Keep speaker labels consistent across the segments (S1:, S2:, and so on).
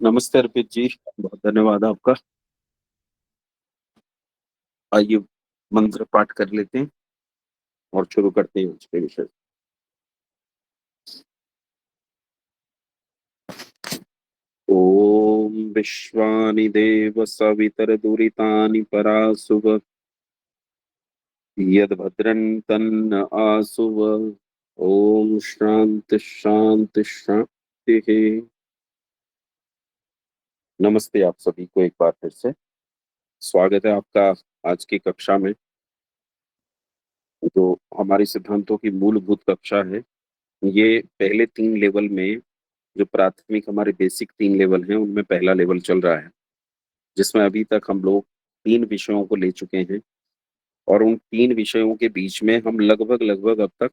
S1: नमस्ते अर्पित जी, बहुत धन्यवाद आपका। आइए मंत्र पाठ कर लेते हैं और शुरू करते हैं आज के विषय। ओम विश्वानि देव सवितरदुरितानि परासुव यद्भद्रं तन्न आसुव। ओम शांति शांति शांति। नमस्ते आप सभी को एक बार फिर से। स्वागत है आपका आज की कक्षा में, जो हमारी सिद्धांतों की मूलभूत कक्षा है। ये पहले 3 लेवल में, जो प्राथमिक हमारे बेसिक 3 लेवल हैं, उनमें पहला लेवल चल रहा है, जिसमें अभी तक हम लोग 3 विषयों को ले चुके हैं और उन 3 विषयों के बीच में हम लगभग अब तक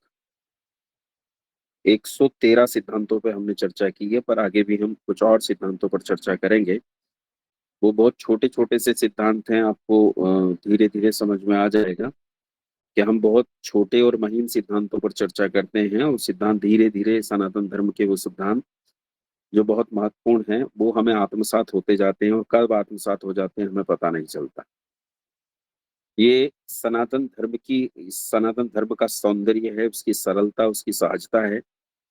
S1: 113 सिद्धांतों पे हमने चर्चा की है, पर आगे भी हम कुछ और सिद्धांतों पर चर्चा करेंगे। वो बहुत छोटे-छोटे से सिद्धांत हैं, आपको धीरे-धीरे समझ में आ जाएगा कि हम बहुत छोटे और महीन सिद्धांतों पर चर्चा करते हैं और सिद्धांत धीरे-धीरे सनातन धर्म के वो सिद्धांत जो बहुत महत्वपूर्ण हैं, वो हमें आत्मसात होते जाते हैं और कब आत्मसात हो जाते हैं, हमें पता नहीं चलता। ये सनातन धर्म का सौंदर्य है, उसकी सरलता, उसकी सहजता है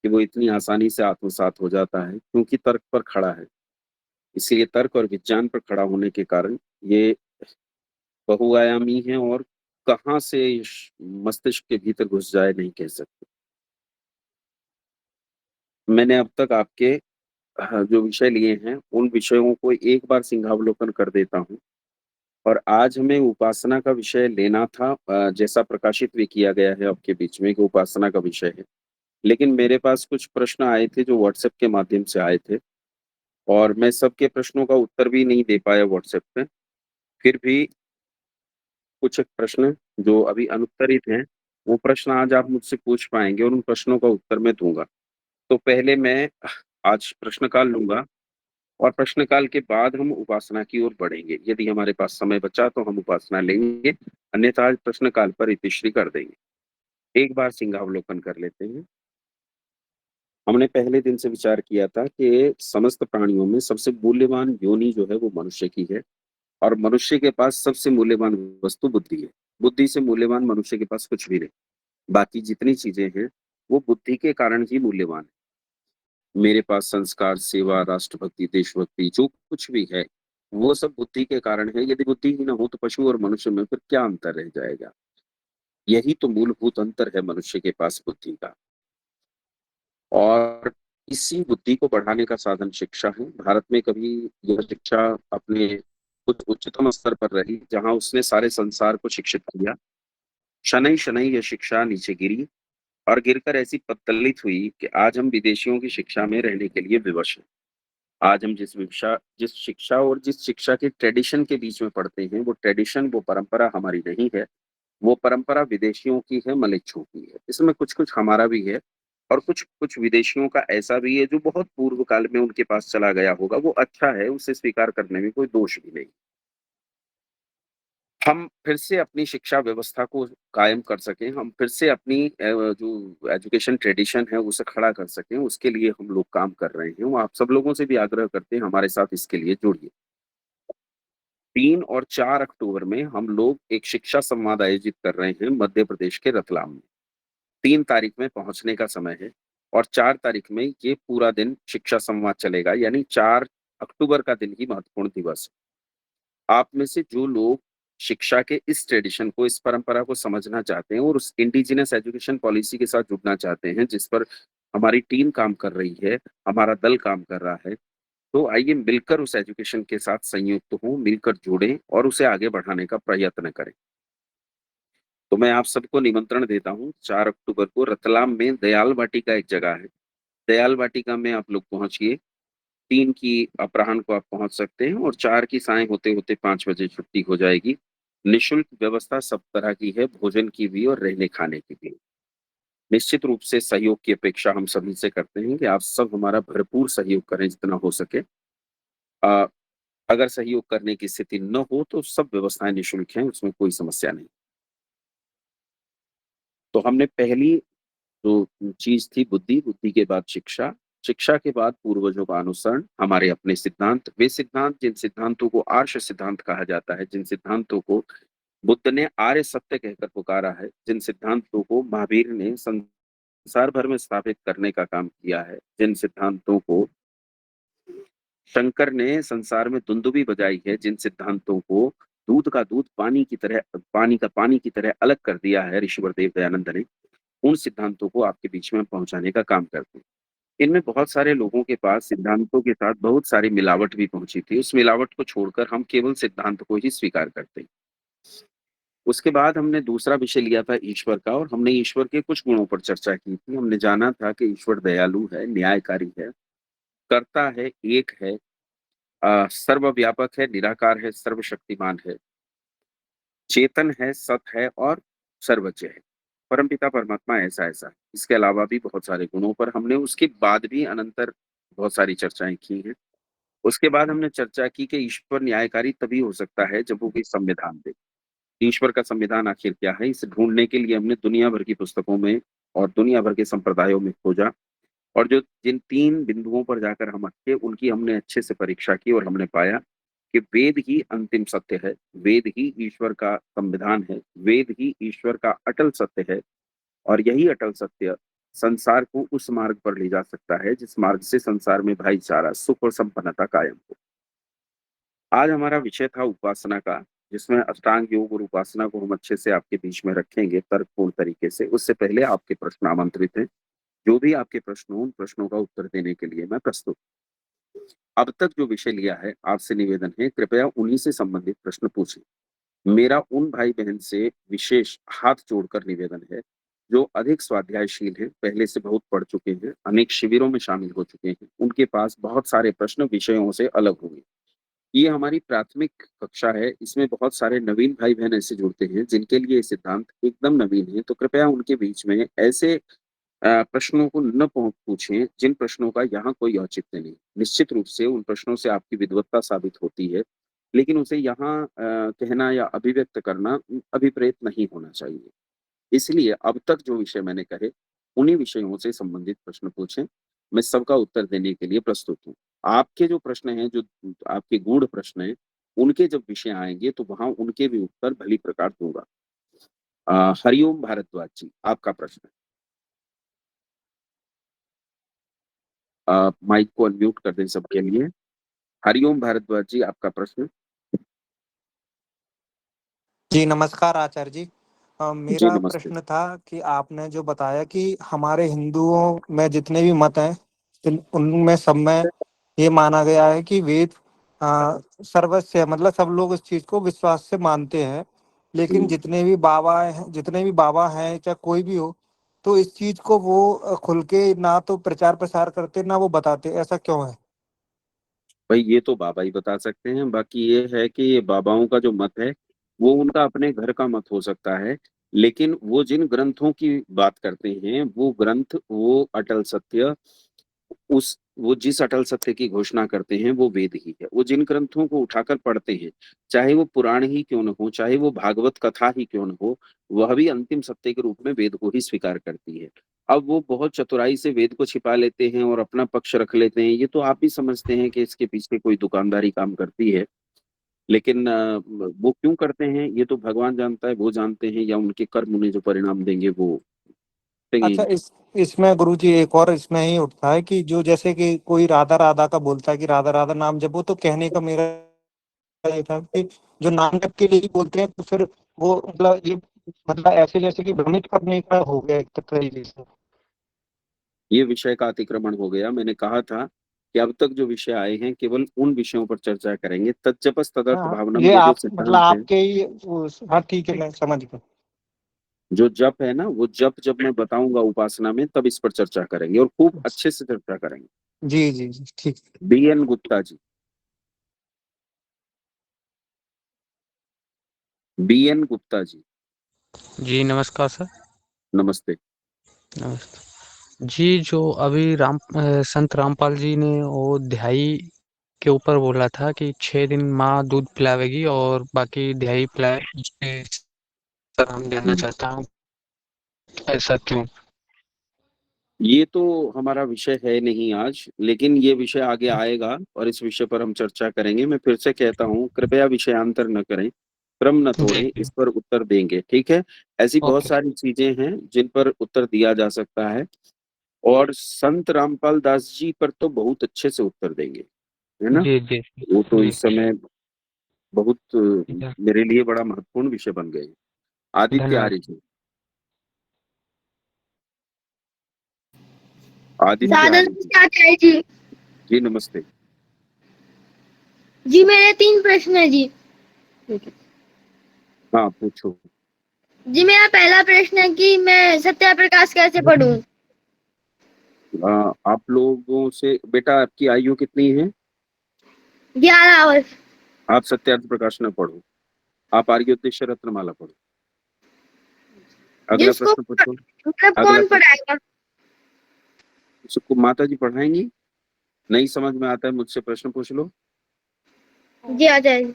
S1: कि वो इतनी आसानी से आत्मसात हो जाता है, क्योंकि तर्क पर खड़ा है। इसीलिए तर्क और विज्ञान पर खड़ा होने के कारण ये बहुआयामी है और कहाँ से मस्तिष्क के भीतर घुस जाए, नहीं कह सकते। मैंने अब तक आपके जो विषय लिए हैं, उन विषयों को एक बार सिंहावलोकन कर देता हूँ। और आज हमें उपासना का विषय लेना था, जैसा प्रकाशित भी किया गया है आपके बीच में कि उपासना का विषय है। लेकिन मेरे पास कुछ प्रश्न आए थे जो व्हाट्सएप के माध्यम से आए थे और मैं सबके प्रश्नों का उत्तर भी नहीं दे पाया व्हाट्सएप पे। फिर भी कुछ प्रश्न जो अभी अनुत्तरित हैं, वो प्रश्न आज आप मुझसे पूछ पाएँगे और उन प्रश्नों का उत्तर मैं दूँगा। तो पहले मैं आज प्रश्नकाल लूँगा और प्रश्नकाल के बाद हम उपासना की ओर बढ़ेंगे। यदि हमारे पास समय बचा तो हम उपासना लेंगे, अन्यथा आज प्रश्नकाल पर इतिश्री कर देंगे। एक बार सिंहावलोकन कर लेते हैं। हमने पहले दिन से विचार किया था कि समस्त प्राणियों में सबसे मूल्यवान योनि जो है वो मनुष्य की है और मनुष्य के पास सबसे मूल्यवान वस्तु बुद्धि है। बुद्धि से मूल्यवान मनुष्य के पास कुछ भी नहीं। बाकी जितनी चीज़ें हैं, वो बुद्धि के कारण ही मूल्यवान है। मेरे पास संस्कार, सेवा, राष्ट्रभक्ति, देशभक्ति जो कुछ भी है, वो सब बुद्धि के कारण है। यदि बुद्धि ही ना हो तो पशु और मनुष्य में फिर क्या अंतर रह जाएगा? यही तो मूलभूत अंतर है मनुष्य के पास बुद्धि का। और इसी बुद्धि को बढ़ाने का साधन शिक्षा है। भारत में कभी यह शिक्षा अपने कुछ उच्चतम स्तर पर रही, जहाँ उसने सारे संसार को शिक्षित किया। शनैः-शनैः यह शिक्षा नीचे गिरी और गिरकर ऐसी पत्तलित हुई कि आज हम विदेशियों की शिक्षा में रहने के लिए विवश हैं। आज हम जिस शिक्षा और जिस शिक्षा के ट्रेडिशन के बीच में पढ़ते हैं, वो ट्रेडिशन, वो परंपरा हमारी नहीं है। वो परंपरा विदेशियों की है, मलेच्छों की है। इसमें कुछ-कुछ हमारा भी है और कुछ-कुछ विदेशियों का ऐसा भी है जो बहुत पूर्व काल में उनके पास चला गया होगा। वो अच्छा है, उसे स्वीकार करने में कोई दोष भी नहीं। हम फिर से अपनी शिक्षा व्यवस्था को कायम कर सकें, हम फिर से अपनी जो एजुकेशन ट्रेडिशन है उसे खड़ा कर सकें, उसके लिए हम लोग काम कर रहे हैं। वो आप सब लोगों से भी आग्रह करते हैं हमारे साथ इसके लिए जुड़िए। 3 और 4 अक्टूबर में हम लोग एक शिक्षा संवाद आयोजित कर रहे हैं मध्य प्रदेश के रतलाम में। 3 तारीख में पहुँचने का समय है और 4 तारीख में ये पूरा दिन शिक्षा संवाद चलेगा, यानी 4 अक्टूबर का दिन ही महत्वपूर्ण दिवस है। आप में से जो लोग शिक्षा के इस ट्रेडिशन को, इस परंपरा को समझना चाहते हैं और उस इंडिजिनस एजुकेशन पॉलिसी के साथ जुड़ना चाहते हैं, जिस पर हमारी टीम काम कर रही है, हमारा दल काम कर रहा है, तो आइए मिलकर उस एजुकेशन के साथ संयुक्त हों, मिलकर जुड़ें और उसे आगे बढ़ाने का प्रयत्न करें। तो मैं आप सबको निमंत्रण देता हूँ, 4 अक्टूबर को रतलाम में दयाल वाटिका एक जगह है। दयाल वाटिका में आप लोग पहुँचिए, 3 की अपराह्न को आप पहुँच सकते हैं और 4 की साँझ होते-होते 5 बजे छुट्टी हो जाएगी। निःशुल्क व्यवस्था सब तरह की है, भोजन की भी और रहने-खाने की भी। निश्चित रूप से सहयोग की अपेक्षा हम सभी से करते हैं कि आप सब हमारा भरपूर सहयोग करें जितना हो सके। अ, अगर सहयोग करने की स्थिति न हो तो सब व्यवस्थाएँ निःशुल्क हैं, उसमें कोई समस्या नहीं। तो हमने पहली जो चीज़ थी बुद्धि, बुद्धि के बाद शिक्षा। शिक्षा के बाद पूर्वजों का अनुसरण, हमारे अपने सिद्धांत, वे सिद्धांत जिन सिद्धांतों को आर्ष सिद्धांत कहा जाता है, जिन सिद्धांतों को बुद्ध ने आर्य सत्य कहकर पुकारा है, जिन सिद्धांतों को महावीर ने संसार भर में स्थापित करने का काम किया है, जिन सिद्धांतों को शंकर ने संसार में दुंदुभी बजाई है, जिन सिद्धांतों को दूध का दूध पानी की तरह, पानी का पानी की तरह अलग कर दिया है ऋषिवर देव दयानंद ने, उन सिद्धांतों को आपके बीच में पहुंचाने का काम करते हैं। इनमें बहुत सारे लोगों के पास सिद्धांतों के साथ बहुत सारी मिलावट भी पहुंची थी। उस मिलावट को छोड़कर हम केवल सिद्धांत को ही स्वीकार करते हैं। उसके बाद हमने दूसरा विषय लिया था ईश्वर का, और हमने ईश्वर के कुछ गुणों पर चर्चा की थी। हमने जाना था कि ईश्वर दयालु है, न्यायकारी है, कर्ता है, एक है, सर्वव्यापक है, निराकार है, सर्वशक्तिमान है, चेतन है, सत है और सर्वज्ञ है। परमपिता परमात्मा ऐसा ऐसा है। इसके अलावा भी बहुत सारे गुणों पर हमने उसके बाद भी अनंतर बहुत सारी चर्चाएं की हैं। उसके बाद हमने चर्चा की कि ईश्वर न्यायकारी तभी हो सकता है जब वो कोई संविधान दे। ईश्वर का संविधान आखिर क्या है, इसे ढूंढने के लिए हमने दुनिया भर की पुस्तकों में और दुनिया भर के संप्रदायों में खोजा, और जो जिन 3 बिंदुओं पर जाकर हम अटके उनकी हमने अच्छे से परीक्षा की, और हमने पाया कि वेद ही अंतिम सत्य है, वेद ही ईश्वर का संविधान है, वेद ही ईश्वर का अटल सत्य है, और यही अटल सत्य संसार को उस मार्ग पर ले जा सकता है जिस मार्ग से संसार में भाईचारा, सुख और संपन्नता कायम हो। आज हमारा विषय था उपासना का, जिसमें अष्टांग योग और उपासना को हम अच्छे से आपके बीच में रखेंगे तर्कपूर्ण तरीके से। उससे पहले आपके प्रश्न आमंत्रित हैं। जो भी आपके प्रश्न हो, उन प्रश्नों का उत्तर देने के लिए मैं प्रस्तुत। अब तक जो विषय लिया है, आपसे निवेदन है कृपया उन्हीं से संबंधित प्रश्न पूछें। मेरा उन भाई बहन से विशेष हाथ जोड़कर निवेदन है जो अधिक स्वाध्यायशील हैं, पहले से बहुत पढ़ चुके हैं, अनेक शिविरों में शामिल हो चुके हैं, उनके पास बहुत सारे प्रश्न विषयों से अलग होंगे। ये हमारी प्राथमिक कक्षा है, इसमें बहुत सारे नवीन भाई बहन ऐसे जुड़ते हैं जिनके लिए ये सिद्धांत एकदम नवीन है, तो कृपया उनके बीच में ऐसे प्रश्नों को न पूछें जिन प्रश्नों का यहाँ कोई औचित्य नहीं। निश्चित रूप से उन प्रश्नों से आपकी विद्वत्ता साबित होती है, लेकिन उसे यहाँ कहना या अभिव्यक्त करना अभिप्रेत नहीं होना चाहिए। इसलिए अब तक जो विषय मैंने कहे, उन्हीं विषयों से संबंधित प्रश्न पूछें। मैं सबका उत्तर देने के लिए प्रस्तुत हूँ। आपके जो प्रश्न हैं, जो आपके गूढ़ प्रश्न हैं, उनके जब विषय आएँगे तो वहाँ उनके भी उत्तर भली प्रकार दूँगा। हरिओम भारद्वाज जी, आपका प्रश्न। माइक को अनम्यूट कर दें सबके लिए। हरिओम भारद्वाज जी, आपका प्रश्न।
S2: जी नमस्कार आचार्य जी।
S1: जी,
S2: मेरा
S1: नमस्ते।
S2: प्रश्न था कि आपने जो बताया कि हमारे हिंदुओं में जितने भी मत हैं, उनमें सब में ये माना गया है कि वेद सर्वस्व है, मतलब सब लोग इस चीज को विश्वास से मानते हैं। लेकिन
S1: हुँ।
S2: जितने भी बाबा हैं चाहे कोई भी हो, तो इस चीज को वो खुल के ना तो प्रचार प्रसार करते ना वो बताते, ऐसा क्यों है?
S1: भाई ये तो बाबा ही बता सकते हैं। बाकी ये है कि ये बाबाओं का जो मत है, वो उनका अपने घर का मत हो सकता है। लेकिन वो जिन ग्रंथों की बात करते हैं, वो ग्रंथ, वो अटल सत्य, उस वो जिस अटल सत्य की घोषणा करते हैं, वो वेद ही है। वो जिन ग्रंथों को उठाकर पढ़ते हैं, चाहे वो पुराण ही क्यों न हो, चाहे वो भागवत कथा ही क्यों न हो, वह भी अंतिम सत्य के रूप में वेद को ही स्वीकार करती है। अब वो बहुत चतुराई से वेद को छिपा लेते हैं और अपना पक्ष रख लेते हैं, ये तो आप भी समझते हैं कि इसके पीछे कोई दुकानदारी काम करती है। लेकिन वो क्यों करते हैं, ये तो भगवान जानता है, वो जानते हैं, या उनके कर्म उन्हें जो परिणाम देंगे वो
S2: अच्छा,
S1: देंगे।
S2: इसमें गुरुजी एक और इसमें ही उठता है कि जो जैसे कि कोई राधा राधा का बोलता है कि राधा राधा नाम जपो, तो कहने का मेरा ये था कि जो नाम जप के लिए ही बोलते हैं, तो फिर वो मतलब ये मतलब ऐसे जैसे कि भ्रमित करने का हो गया एक तरीके से।
S1: ये विषय का अतिक्रमण हो गया। मैंने कहा था कि अब तक जो विषय आए हैं केवल उन विषयों पर चर्चा करेंगे। तच्चपस तदर्थ
S2: हाँ,
S1: भावनम,
S2: ये
S1: ये जो
S2: आप मतलब
S1: सिद्धांत है,
S2: आपके ही हाँ ठीक है, मैं समझ गया।
S1: जो जप है ना, वो जप जब मैं बताऊंगा उपासना में, तब इस पर चर्चा करेंगे और खूब अच्छे से चर्चा करेंगे।
S2: जी जी जी ठीक।
S1: बीएन गुप्ता जी। बीएन गुप्ता जी,
S3: जी नमस्कार सर।
S1: नमस्ते।
S3: नमस्ते जी। जो अभी संत रामपाल जी ने वो ध्याई के ऊपर बोला था कि 6 दिन माँ दूध पिलावेगी और बाकी ध्याई पिलाए, उसके सर हम जानना चाहता हूँ ऐसा क्यों?
S1: ये तो हमारा विषय है नहीं आज, लेकिन ये विषय आगे आएगा और इस विषय पर हम चर्चा करेंगे। मैं फिर से कहता हूँ, कृपया विषयांतर न करें, क्रम न
S3: जी,
S1: तोड़ें,
S3: जी।
S1: इस पर उत्तर देंगे, ठीक है? ऐसी बहुत
S3: ओके।
S1: सारी चीज़ें हैं जिन पर उत्तर दिया जा सकता है और संत रामपाल दास जी पर तो बहुत अच्छे से उत्तर देंगे, है ना?
S3: जी, जी,
S1: वो तो
S3: जी,
S1: इस समय बहुत
S3: जी।
S1: मेरे लिए बड़ा महत्वपूर्ण विषय बन गए हैं। आदित्य
S3: धन्यवाद।
S1: आर्य जी, आदित्य
S4: सादर
S1: आर्य जी,
S4: आचार्य जी।
S1: जी नमस्ते।
S4: जी मेरे 3 प्रश्न है जी।
S1: हाँ, पूछो।
S4: जी मेरा पहला प्रश्न है कि मैं सत्याप्रकाश कैसे पढ़ूं?
S1: आप लोगों से बेटा आपकी आयु कितनी है?
S4: 11 वर्ष।
S1: आप सत्यार्थ प्रकाश न पढ़ो, आप आर्योद्देश्य रत्नमाला पढ़ो। अगला
S4: जिसको
S1: प्रश्न पूछो।
S4: मतलब
S1: अगला
S4: कौन
S1: प्रश्न,
S4: पढ़ाएगा?
S1: उसको माता जी पढ़ाएंगी। नहीं समझ में आता है मुझसे प्रश्न पूछ लो।
S4: जी आचार्य जी।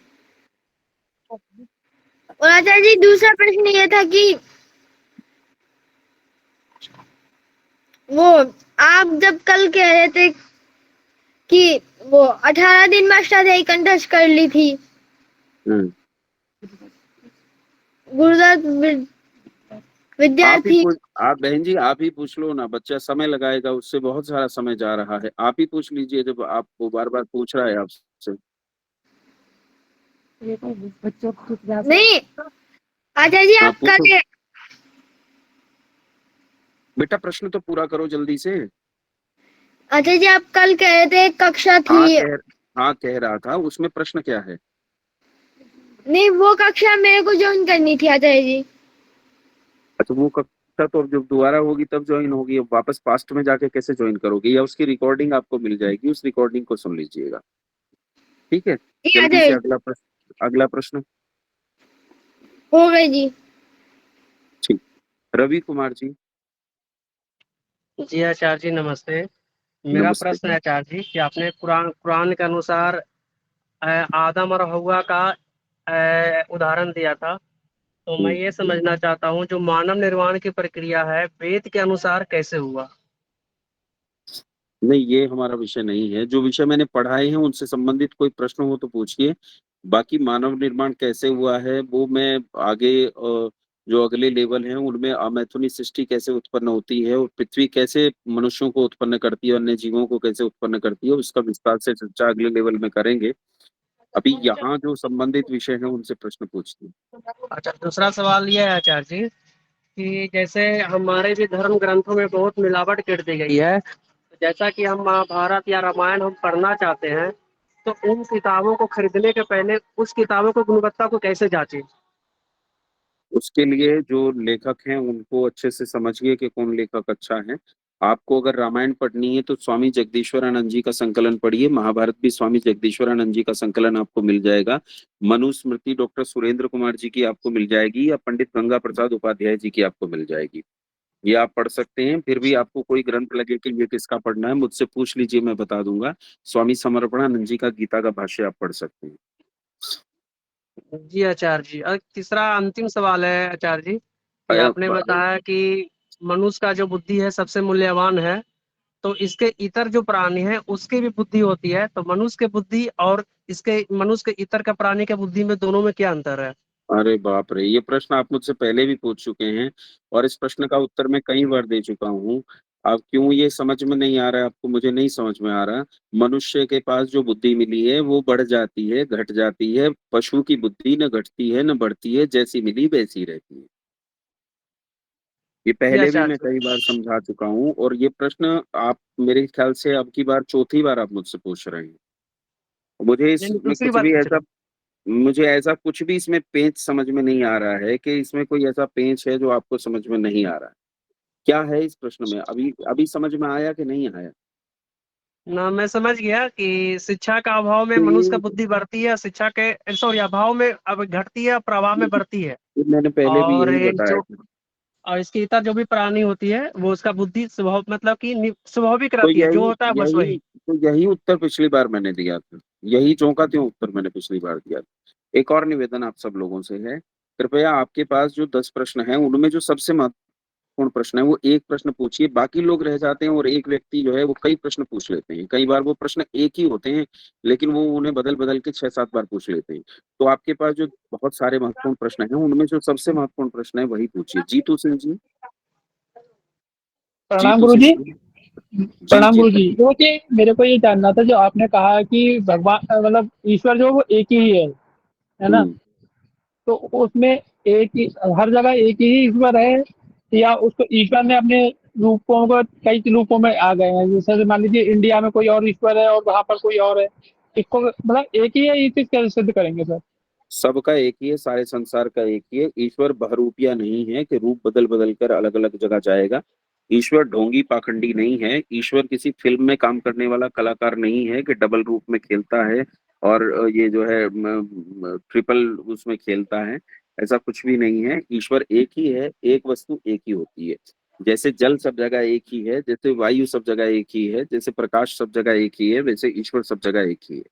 S4: और आचार्य जी दूसरा प्रश्न ये था कि वो आप जब कल कह रहे थे कि वो 18 दिन में अष्टाध्यायी कंठस्थ कर ली थी
S1: हम्म।
S4: गुरुदत्त
S1: आप ही
S4: विद्यार्थी।
S1: पूछ, आप बहन जी आप ही पूछ लो ना, बच्चा समय लगाएगा, उससे बहुत सारा समय जा रहा है। आप ही पूछ लीजिए जब आपको बार बार पूछ रहा है आपसे।
S4: नहीं आचार्य जी
S1: हाँ
S4: आप
S1: पूछो
S4: कल
S1: बेटा, प्रश्न तो पूरा करो जल्दी से।
S4: आचार्य जी आप कल कह रहे थे कक्षा
S1: हाँ
S4: थी।
S1: कह हाँ कह रहा था, उसमें प्रश्न क्या है?
S4: नहीं वो कक्षा मेरे को ज्वाइन करनी थी आचार्य जी।
S1: अच्छा, वो कक्षा तो अब जब दोबारा होगी तब ज्वाइन होगी, अब वापस पास्ट में जाके कैसे ज्वाइन करोगे? या उसकी रिकॉर्डिंग आपको मिल जाएगी, उस रिकॉर्डिंग को सुन लीजिएगा, ठीक है?
S4: जी
S1: जल्दी
S4: आचार्य
S1: से
S4: जी
S1: अगला प्रश्न, अगला प्रश्न।
S4: हो गई जी।
S1: ठीक। रवि कुमार जी,
S5: जी आचार्य जी नमस्ते। मेरा
S1: नमस्ते।
S5: प्रश्न है आचार्य जी कि आपने कुरान कुरान के अनुसार आदम और हव्वा का उदाहरण दिया था, तो मैं
S1: हम्म,
S5: ये समझना चाहता हूँ जो मानव निर्माण की प्रक्रिया है वेद के अनुसार कैसे हुआ?
S1: नहीं ये हमारा विषय नहीं है। जो विषय मैंने पढ़ाए हैं उनसे संबंधित कोई प्रश्न हो तो पूछिए। बाकी मानव निर्माण कैसे हुआ है वो मैं आगे जो अगले लेवल हैं उनमें अमैथुनी सृष्टि कैसे उत्पन्न होती है और पृथ्वी कैसे मनुष्यों को उत्पन्न करती है, अन्य जीवों को कैसे उत्पन्न करती है, उसका विस्तार से चर्चा अगले लेवल में करेंगे। अभी यहाँ जो संबंधित विषय है उनसे प्रश्न पूछते हैं।
S5: अच्छा, दूसरा सवाल ये है आचार्य जी कि जैसे हमारे भी धर्म ग्रंथों में बहुत मिलावट कर दी गई है, जैसा कि हम महाभारत या रामायण हम पढ़ना चाहते हैं, तो उन किताबों को खरीदने के पहले उस किताबों की गुणवत्ता को कैसे जांचें?
S1: उसके लिए जो लेखक हैं उनको अच्छे से समझिए कि कौन लेखक अच्छा है। आपको अगर रामायण पढ़नी है तो स्वामी जगदीश्वरानंद जी का संकलन पढ़िए, महाभारत भी स्वामी जगदीश्वरानंद जी का संकलन आपको मिल जाएगा। मनुस्मृति डॉक्टर सुरेंद्र कुमार जी की आपको मिल जाएगी या पंडित गंगा प्रसाद उपाध्याय जी की आपको मिल जाएगी। ये आप पढ़ सकते हैं। फिर भी आपको कोई ग्रंथ लगे कि ये किसका पढ़ना है मुझसे पूछ लीजिए, मैं बता दूंगा। स्वामी समर्पणानंद जी का गीता का भाष्य आप पढ़ सकते हैं।
S5: जी आचार्य जी, और तीसरा अंतिम सवाल है आचार्य जी कि आपने
S1: अ,
S5: बताया कि मनुष्य का जो बुद्धि है सबसे मूल्यवान है, तो इसके इतर जो प्राणी है उसकी भी बुद्धि होती है, तो मनुष्य के बुद्धि और इसके मनुष्य के इतर का प्राणी के बुद्धि में दोनों में क्या अंतर है?
S1: अरे बाप रे, ये प्रश्न आप मुझसे पहले भी पूछ चुके हैं और इस प्रश्न का उत्तर मैं कई बार दे चुका हूँ। अब क्यों ये समझ में नहीं आ रहा है आपको, मुझे नहीं समझ में आ रहा। मनुष्य के पास जो बुद्धि मिली है वो बढ़ जाती है, घट जाती है। पशु की बुद्धि न घटती है न बढ़ती है, जैसी मिली वैसी रहती है। ये
S5: जी
S1: पहले भी
S5: आचार्य
S1: मैं
S5: जी।
S1: कई बार समझा चुका हूँ और ये प्रश्न आप मेरे ख्याल से अब की बार चौथी बार आप मुझसे पूछ रहे हैं। मुझे
S5: नहीं,
S1: इसमें
S5: दूसरी
S1: कुछ
S5: बार
S1: भी
S5: पूछ रहा
S1: ऐसा
S5: हूँ।
S1: मुझे ऐसा कुछ भी इसमें पेंच समझ में नहीं आ रहा है कि इसमें कोई ऐसा पेंच है जो आपको समझ में नहीं आ रहा है। क्या है इस प्रश्न में? अभी अभी समझ में आया कि नहीं आया?
S5: ना मैं समझ गया कि शिक्षा का अभाव में
S1: तो
S5: मनुष्य का बुद्धि बढ़ती है, शिक्षा के सॉरी अभाव में अब घटती है, प्रभाव में बढ़ती है।
S1: ये मैंने पहले भी
S5: और
S1: यही
S5: ये
S1: बताया
S5: जो
S1: था।
S5: और इसके इतर जो भी प्राणी होती है वो उसका बुद्धि स्वभाव मतलब कि स्वाभाविक
S1: तो
S5: रहती है, जो होता है बस
S1: यही
S5: वही।
S1: तो यही उत्तर पिछली बार मैंने दिया था। यही ज्यों का त्यों उत्तर मैंने पिछली बार दिया था। एक और निवेदन आप सब लोगों से है, कृपया आपके पास जो 10 प्रश्न हैं उनमें जो सबसे महत्वपूर्ण प्रश्न है वो एक प्रश्न पूछिए, बाकी लोग रह जाते हैं और एक व्यक्ति जो है वो कई प्रश्न पूछ लेते हैं। कई बार वो प्रश्न एक ही होते हैं, लेकिन वो उन्हें बदल-बदल के 6-7 बार पूछ लेते हैं। तो आपके पास जो बहुत सारे महत्वपूर्ण प्रश्न हैं, उनमें जो सबसे महत्वपूर्ण प्रश्न है वही पूछिए। जीतू सिंह जी?
S6: प्रणाम
S1: जीतू
S6: गुरु
S1: सिंह
S6: जी।
S1: जी? जी,
S6: प्रणाम
S1: जी।
S6: गुरु जी। जो कि मेरे को ये जानना था, जो आपने कहा कि भगवान मतलब ईश्वर जो वो एक ही है ना?
S1: हुँ।
S6: तो उसमें एक ही हर जगह एक ही ईश्वर है, या उसको ईश्वर ने अपने रूपों को कई रूपों में आ गए हैं? जैसे मान लीजिए इंडिया में कोई और ईश्वर है और वहाँ पर कोई और है। इसको मतलब एक ही है, ये चीज़ कैसे सिद्ध करेंगे सर?
S1: सबका एक ही है, सारे संसार का एक ही है। ईश्वर बहुरूपिया नहीं है कि रूप बदल-बदल कर अलग-अलग जगह जाएगा। ईश्वर ढोंगी पाखंडी नहीं है। ईश्वर किसी फ़िल्म में काम करने वाला कलाकार नहीं है कि डबल रूप में खेलता है और ये जो है ट्रिपल उसमें खेलता है। ऐसा कुछ भी नहीं है। ईश्वर एक ही है, एक वस्तु एक ही होती है। जैसे जल सब जगह एक ही है, जैसे वायु सब जगह एक ही है, जैसे प्रकाश सब जगह एक ही है, वैसे ईश्वर सब जगह एक ही है।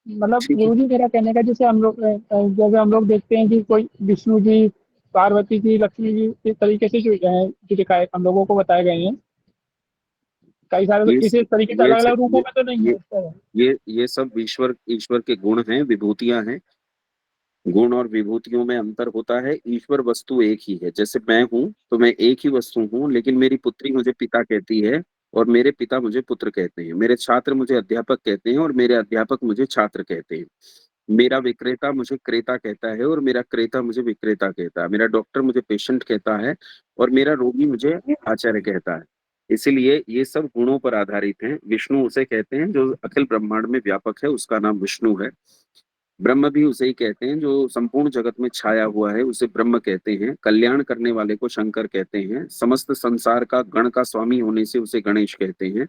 S6: मतलब
S1: ठीक है?
S6: गुरु जी, मेरा कहने का जैसे जैसे हम लोग देखते हैं कि कोई विष्णु जी, पार्वती जी, लक्ष्मी जी, इस तरीके से जो दिखाए हम लोगों को बताए गए हैं। कई सारे
S1: ये
S6: तो
S1: स
S6: इसी तरीके से
S1: ये स
S6: अलग-अलग रूपों
S1: ये
S6: में तो नहीं है
S1: ये
S6: इस तरह।
S1: ये सब ईश्वर ईश्वर के गुण हैं, विभूतियाँ हैं। गुण और विभूतियों में अंतर होता है, ईश्वर वस्तु एक ही है। जैसे मैं हूँ, तो मैं एक ही वस्तु हूँ, लेकिन मेरी पुत्री मुझे पिता कहती है और मेरे पिता मुझे पुत्र कहते हैं। मेरे छात्र मुझे अध्यापक कहते हैं और मेरे अध्यापक मुझे छात्र कहते हैं। मेरा विक्रेता मुझे क्रेता कहता है और मेरा क्रेता मुझे विक्रेता कहता है। मेरा डॉक्टर मुझे पेशेंट कहता है और मेरा रोगी मुझे आचार्य कहता है। इसीलिए ये सब गुणों पर आधारित हैं। विष्णु उसे कहते हैं जो अखिल ब्रह्मांड में व्यापक है, उसका नाम विष्णु है। ब्रह्म भी उसे ही कहते हैं जो संपूर्ण जगत में छाया हुआ है, उसे ब्रह्म कहते हैं। कल्याण करने वाले को शंकर कहते हैं। समस्त संसार का गण का स्वामी होने से उसे गणेश कहते हैं।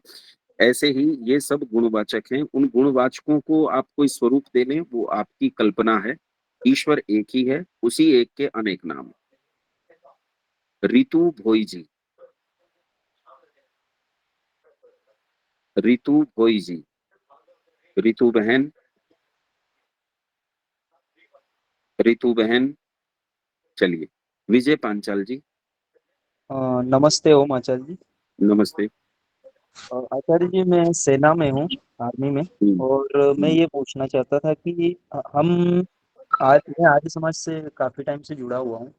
S1: ऐसे ही ये सब गुणवाचक हैं। उन गुणवाचकों को आप कोई स्वरूप दे लें, वो आपकी कल्पना है। ईश्वर एक ही है, उसी एक के अनेक नाम। रितु भोई जी, रितु भोई जी, रितु बहन, रितु बहन, चलिए। विजय पांचाल जी,
S7: नमस्ते ओम आचार्य जी।
S1: नमस्ते।
S7: आचार्य जी, मैं सेना में हूँ, आर्मी में।
S1: हुँ,
S7: और मैं
S1: हुँ,
S7: ये पूछना चाहता था कि मैं आर्य समाज से काफी टाइम से जुड़ा हुआ हूँ,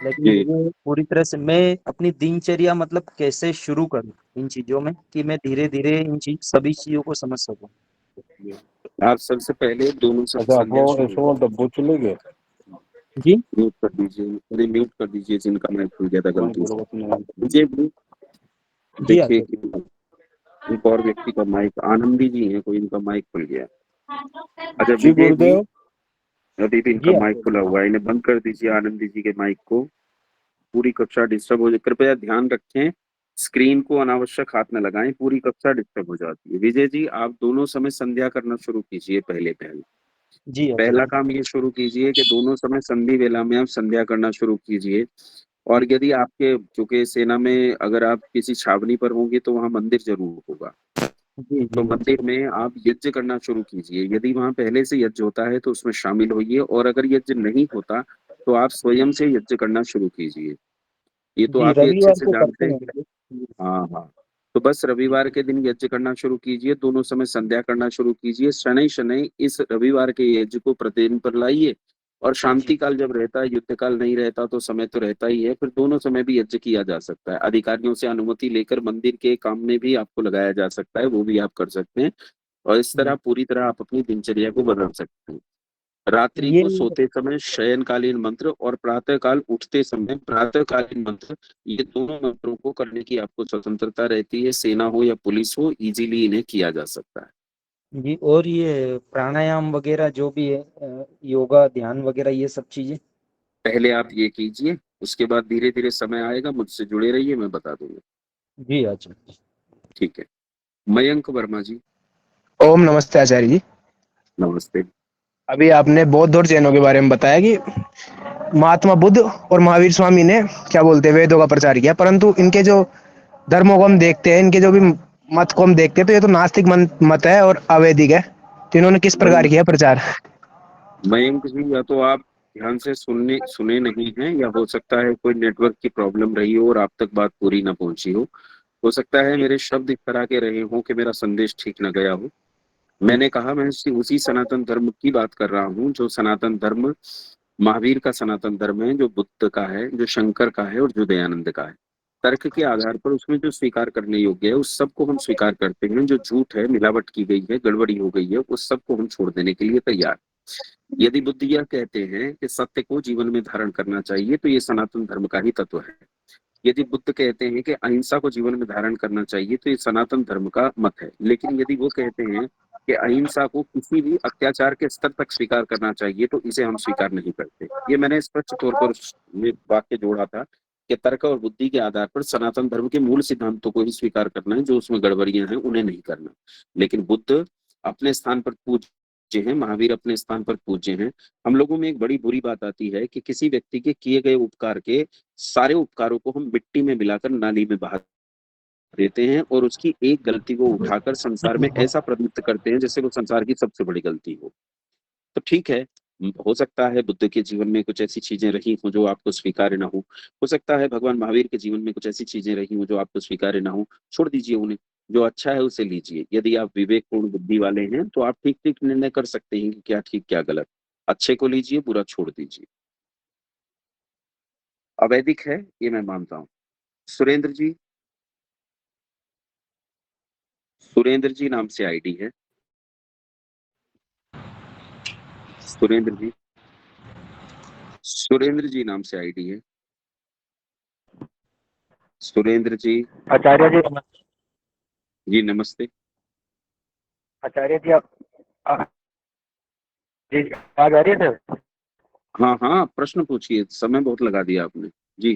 S7: लेकिन
S1: जी।
S7: मुझे पूरी तरह से मैं अपनी दिनचर्या मतलब कैसे शुरू करूँ इन चीजों में, कि मैं धीरे धीरे सभी चीजों को समझ सकूँ।
S1: आप सबसे पहले दोनों समय
S8: अच्छा,
S1: संध्या
S8: आप
S1: शुरू
S8: ऐसा डब्बू चले गए?
S7: जी
S1: म्यूट कर दीजिए, अरे म्यूट कर दीजिए जिनका माइक खुल गया था
S8: कौन
S1: गलती से।
S8: बोला?
S1: विजय जी,
S7: जी
S1: देखिए
S7: आचार्य।
S1: कि एक और व्यक्ति का माइक आनंदी जी हैं, कोई इनका माइक खुल गया। अच्छा
S8: जी
S1: विजय जी,
S8: गुरुदेव।
S1: अभी भी इनका
S7: जी
S1: माइक खुला
S7: आचार्य।
S1: हुआ है, इन्हें बंद कर दीजिए आनंदी जी के माइक को। पूरी कक्षा डिस्टर्ब हो जाए, कृपया ध्यान रखें, स्क्रीन को अनावश्यक हाथ न लगाएं, पूरी कक्षा डिस्टर्ब हो जाती है। विजय जी, आप दोनों समय संध्या करना शुरू कीजिए पहले।
S7: जी
S1: पहला
S7: आचार्य।
S1: काम ये शुरू कीजिए कि दोनों समय संधि वेला में आप संध्या करना शुरू कीजिए। और यदि आपके चूँकि सेना में अगर आप किसी छावनी पर होंगे तो वहाँ मंदिर ज़रूर होगा।
S7: जी
S1: तो
S7: जी
S1: मंदिर
S7: आचार्य।
S1: में आप यज्ञ करना शुरू कीजिए। यदि वहाँ पहले से यज्ञ होता है तो उसमें शामिल होइए और अगर यज्ञ नहीं होता तो आप स्वयं से यज्ञ करना शुरू कीजिए। ये तो
S7: जी,
S1: आप भी अच्छे
S7: रविवार
S1: से
S7: को
S1: जानते
S7: करते
S1: हैं
S7: हैं
S1: कि
S7: ये।
S1: हाँ, हाँ। तो बस रविवार के दिन यज्ञ करना शुरू कीजिए, दोनों समय संध्या करना शुरू कीजिए। शनैः-शनैः इस रविवार के यज्ञ को प्रतिदिन पर लाइए और
S7: जी
S1: शांति काल जब रहता है, युद्ध काल नहीं रहता तो समय तो रहता ही है, फिर दोनों समय भी यज्ञ किया जा सकता है। अधिकारियों से अनुमति लेकर मंदिर के काम में भी आपको लगाया जा सकता है, वो भी आप कर सकते हैं और इस तरह
S7: जी।
S1: पूरी तरह आप अपनी दिनचर्या को बदल सकते हैं। रात्रि
S7: ये
S1: को सोते समय शयनकालीन मंत्र और प्रातः काल उठते समय प्रातःकालीन मंत्र, ये दोनों मंत्रों को करने की आपको स्वतंत्रता रहती है। सेना हो या पुलिस हो, इजीली इन्हें किया जा सकता है।
S7: जी, और ये प्राणायाम वगैरह जो भी है, योगा ध्यान वगैरह ये सब चीजें।
S1: पहले आप ये कीजिए, उसके बाद धीरे-धीरे समय आएगा, मुझसे जुड़े रहिए, मैं बता दूँगा।
S7: जी आचार्य।
S1: ठीक है। मयंक वर्मा जी,
S9: ओम नमस्ते आचार्य जी।
S1: नमस्ते।
S9: अभी आपने बौद्ध और जैनों के बारे में बताया कि महात्मा बुद्ध और महावीर स्वामी ने क्या बोलते हैं वेदों का प्रचार किया, परंतु इनके जो धर्मों को हम देखते हैं, इनके जो भी मत को हम देखते हैं, तो ये तो नास्तिक मत है और अवैदिक है। तो इन्होंने किस प्रकार
S1: मयंक
S9: किया प्रचार?
S1: मयंक जी, या तो आप ध्यान से सुने नहीं हैं, या हो सकता है कोई नेटवर्क की प्रॉब्लम रही हो और आप तक बात पूरी ना पहुंची हो सकता है मेरे शब्द इस तरह के रहे हों कि मेरा संदेश ठीक न गया हो। मैंने कहा मैं उसी सनातन धर्म की बात कर रहा हूँ जो सनातन धर्म महावीर का सनातन धर्म है, जो बुद्ध का है, जो शंकर का है और जो दयानंद का है। तर्क के आधार पर उसमें जो स्वीकार करने योग्य है उस सब को हम स्वीकार करते हैं, जो झूठ है, मिलावट की गई है, गड़बड़ी हो गई है, उस सब को हम छोड़ देने के लिए तैयार। यदि बुद्ध यह कहते हैं कि सत्य को जीवन में धारण करना चाहिए तो ये सनातन धर्म का ही तत्व है। यदि बुद्ध कहते हैं कि अहिंसा को जीवन में धारण करना चाहिए तो ये सनातन धर्म का मत है। लेकिन यदि वो कहते हैं कि अहिंसा को किसी भी अत्याचार के स्तर तक स्वीकार करना चाहिए तो इसे हम स्वीकार नहीं करते। ये मैंने स्पष्ट तौर पर ये वाक्य जोड़ा था कि तर्क और बुद्धि के आधार पर सनातन धर्म के मूल सिद्धांतों को ही स्वीकार करना है, जो उसमें गड़बड़ियां हैं उन्हें नहीं करना। लेकिन बुद्ध अपने स्थान पर पूज्य हैं, महावीर अपने स्थान पर पूज्य हैं। हम लोगों में एक बड़ी बुरी बात आती है कि किसी व्यक्ति के किए गए उपकार के सारे उपकारों को हम मिट्टी में मिलाकर नाली में बहा देते हैं और उसकी एक गलती को उठाकर संसार में ऐसा प्रदीप्त करते हैं जैसे वो संसार की सबसे बड़ी गलती हो। तो ठीक है, हो सकता है बुद्ध के जीवन में कुछ ऐसी चीजें रही हो जो आपको स्वीकार्य ना हो सकता है भगवान महावीर के जीवन में कुछ ऐसी चीजें रही हो जो आपको स्वीकार्य ना हो। छोड़ दीजिए उन्हें, जो अच्छा है उसे लीजिए। यदि आप विवेकपूर्ण बुद्धि वाले हैं तो आप ठीक ठीक निर्णय कर सकते हैं कि क्या ठीक क्या गलत। अच्छे को लीजिए, बुरा छोड़ दीजिए। अवैधिक है ये मैं मानता हूँ। सुरेंद्र जी, सुरेंद्र जी नाम से आईडी है। सुरेंद्र जी, सुरेंद्र जी नाम से आईडी है। सुरेंद्र जी।
S8: आचार्य जी नमस्ते।
S1: जी नमस्ते।
S8: आचार्य जी आप जी आवाज आ रही है सर?
S1: हाँ हाँ, प्रश्न पूछिए, समय बहुत लगा दिया आपने। जी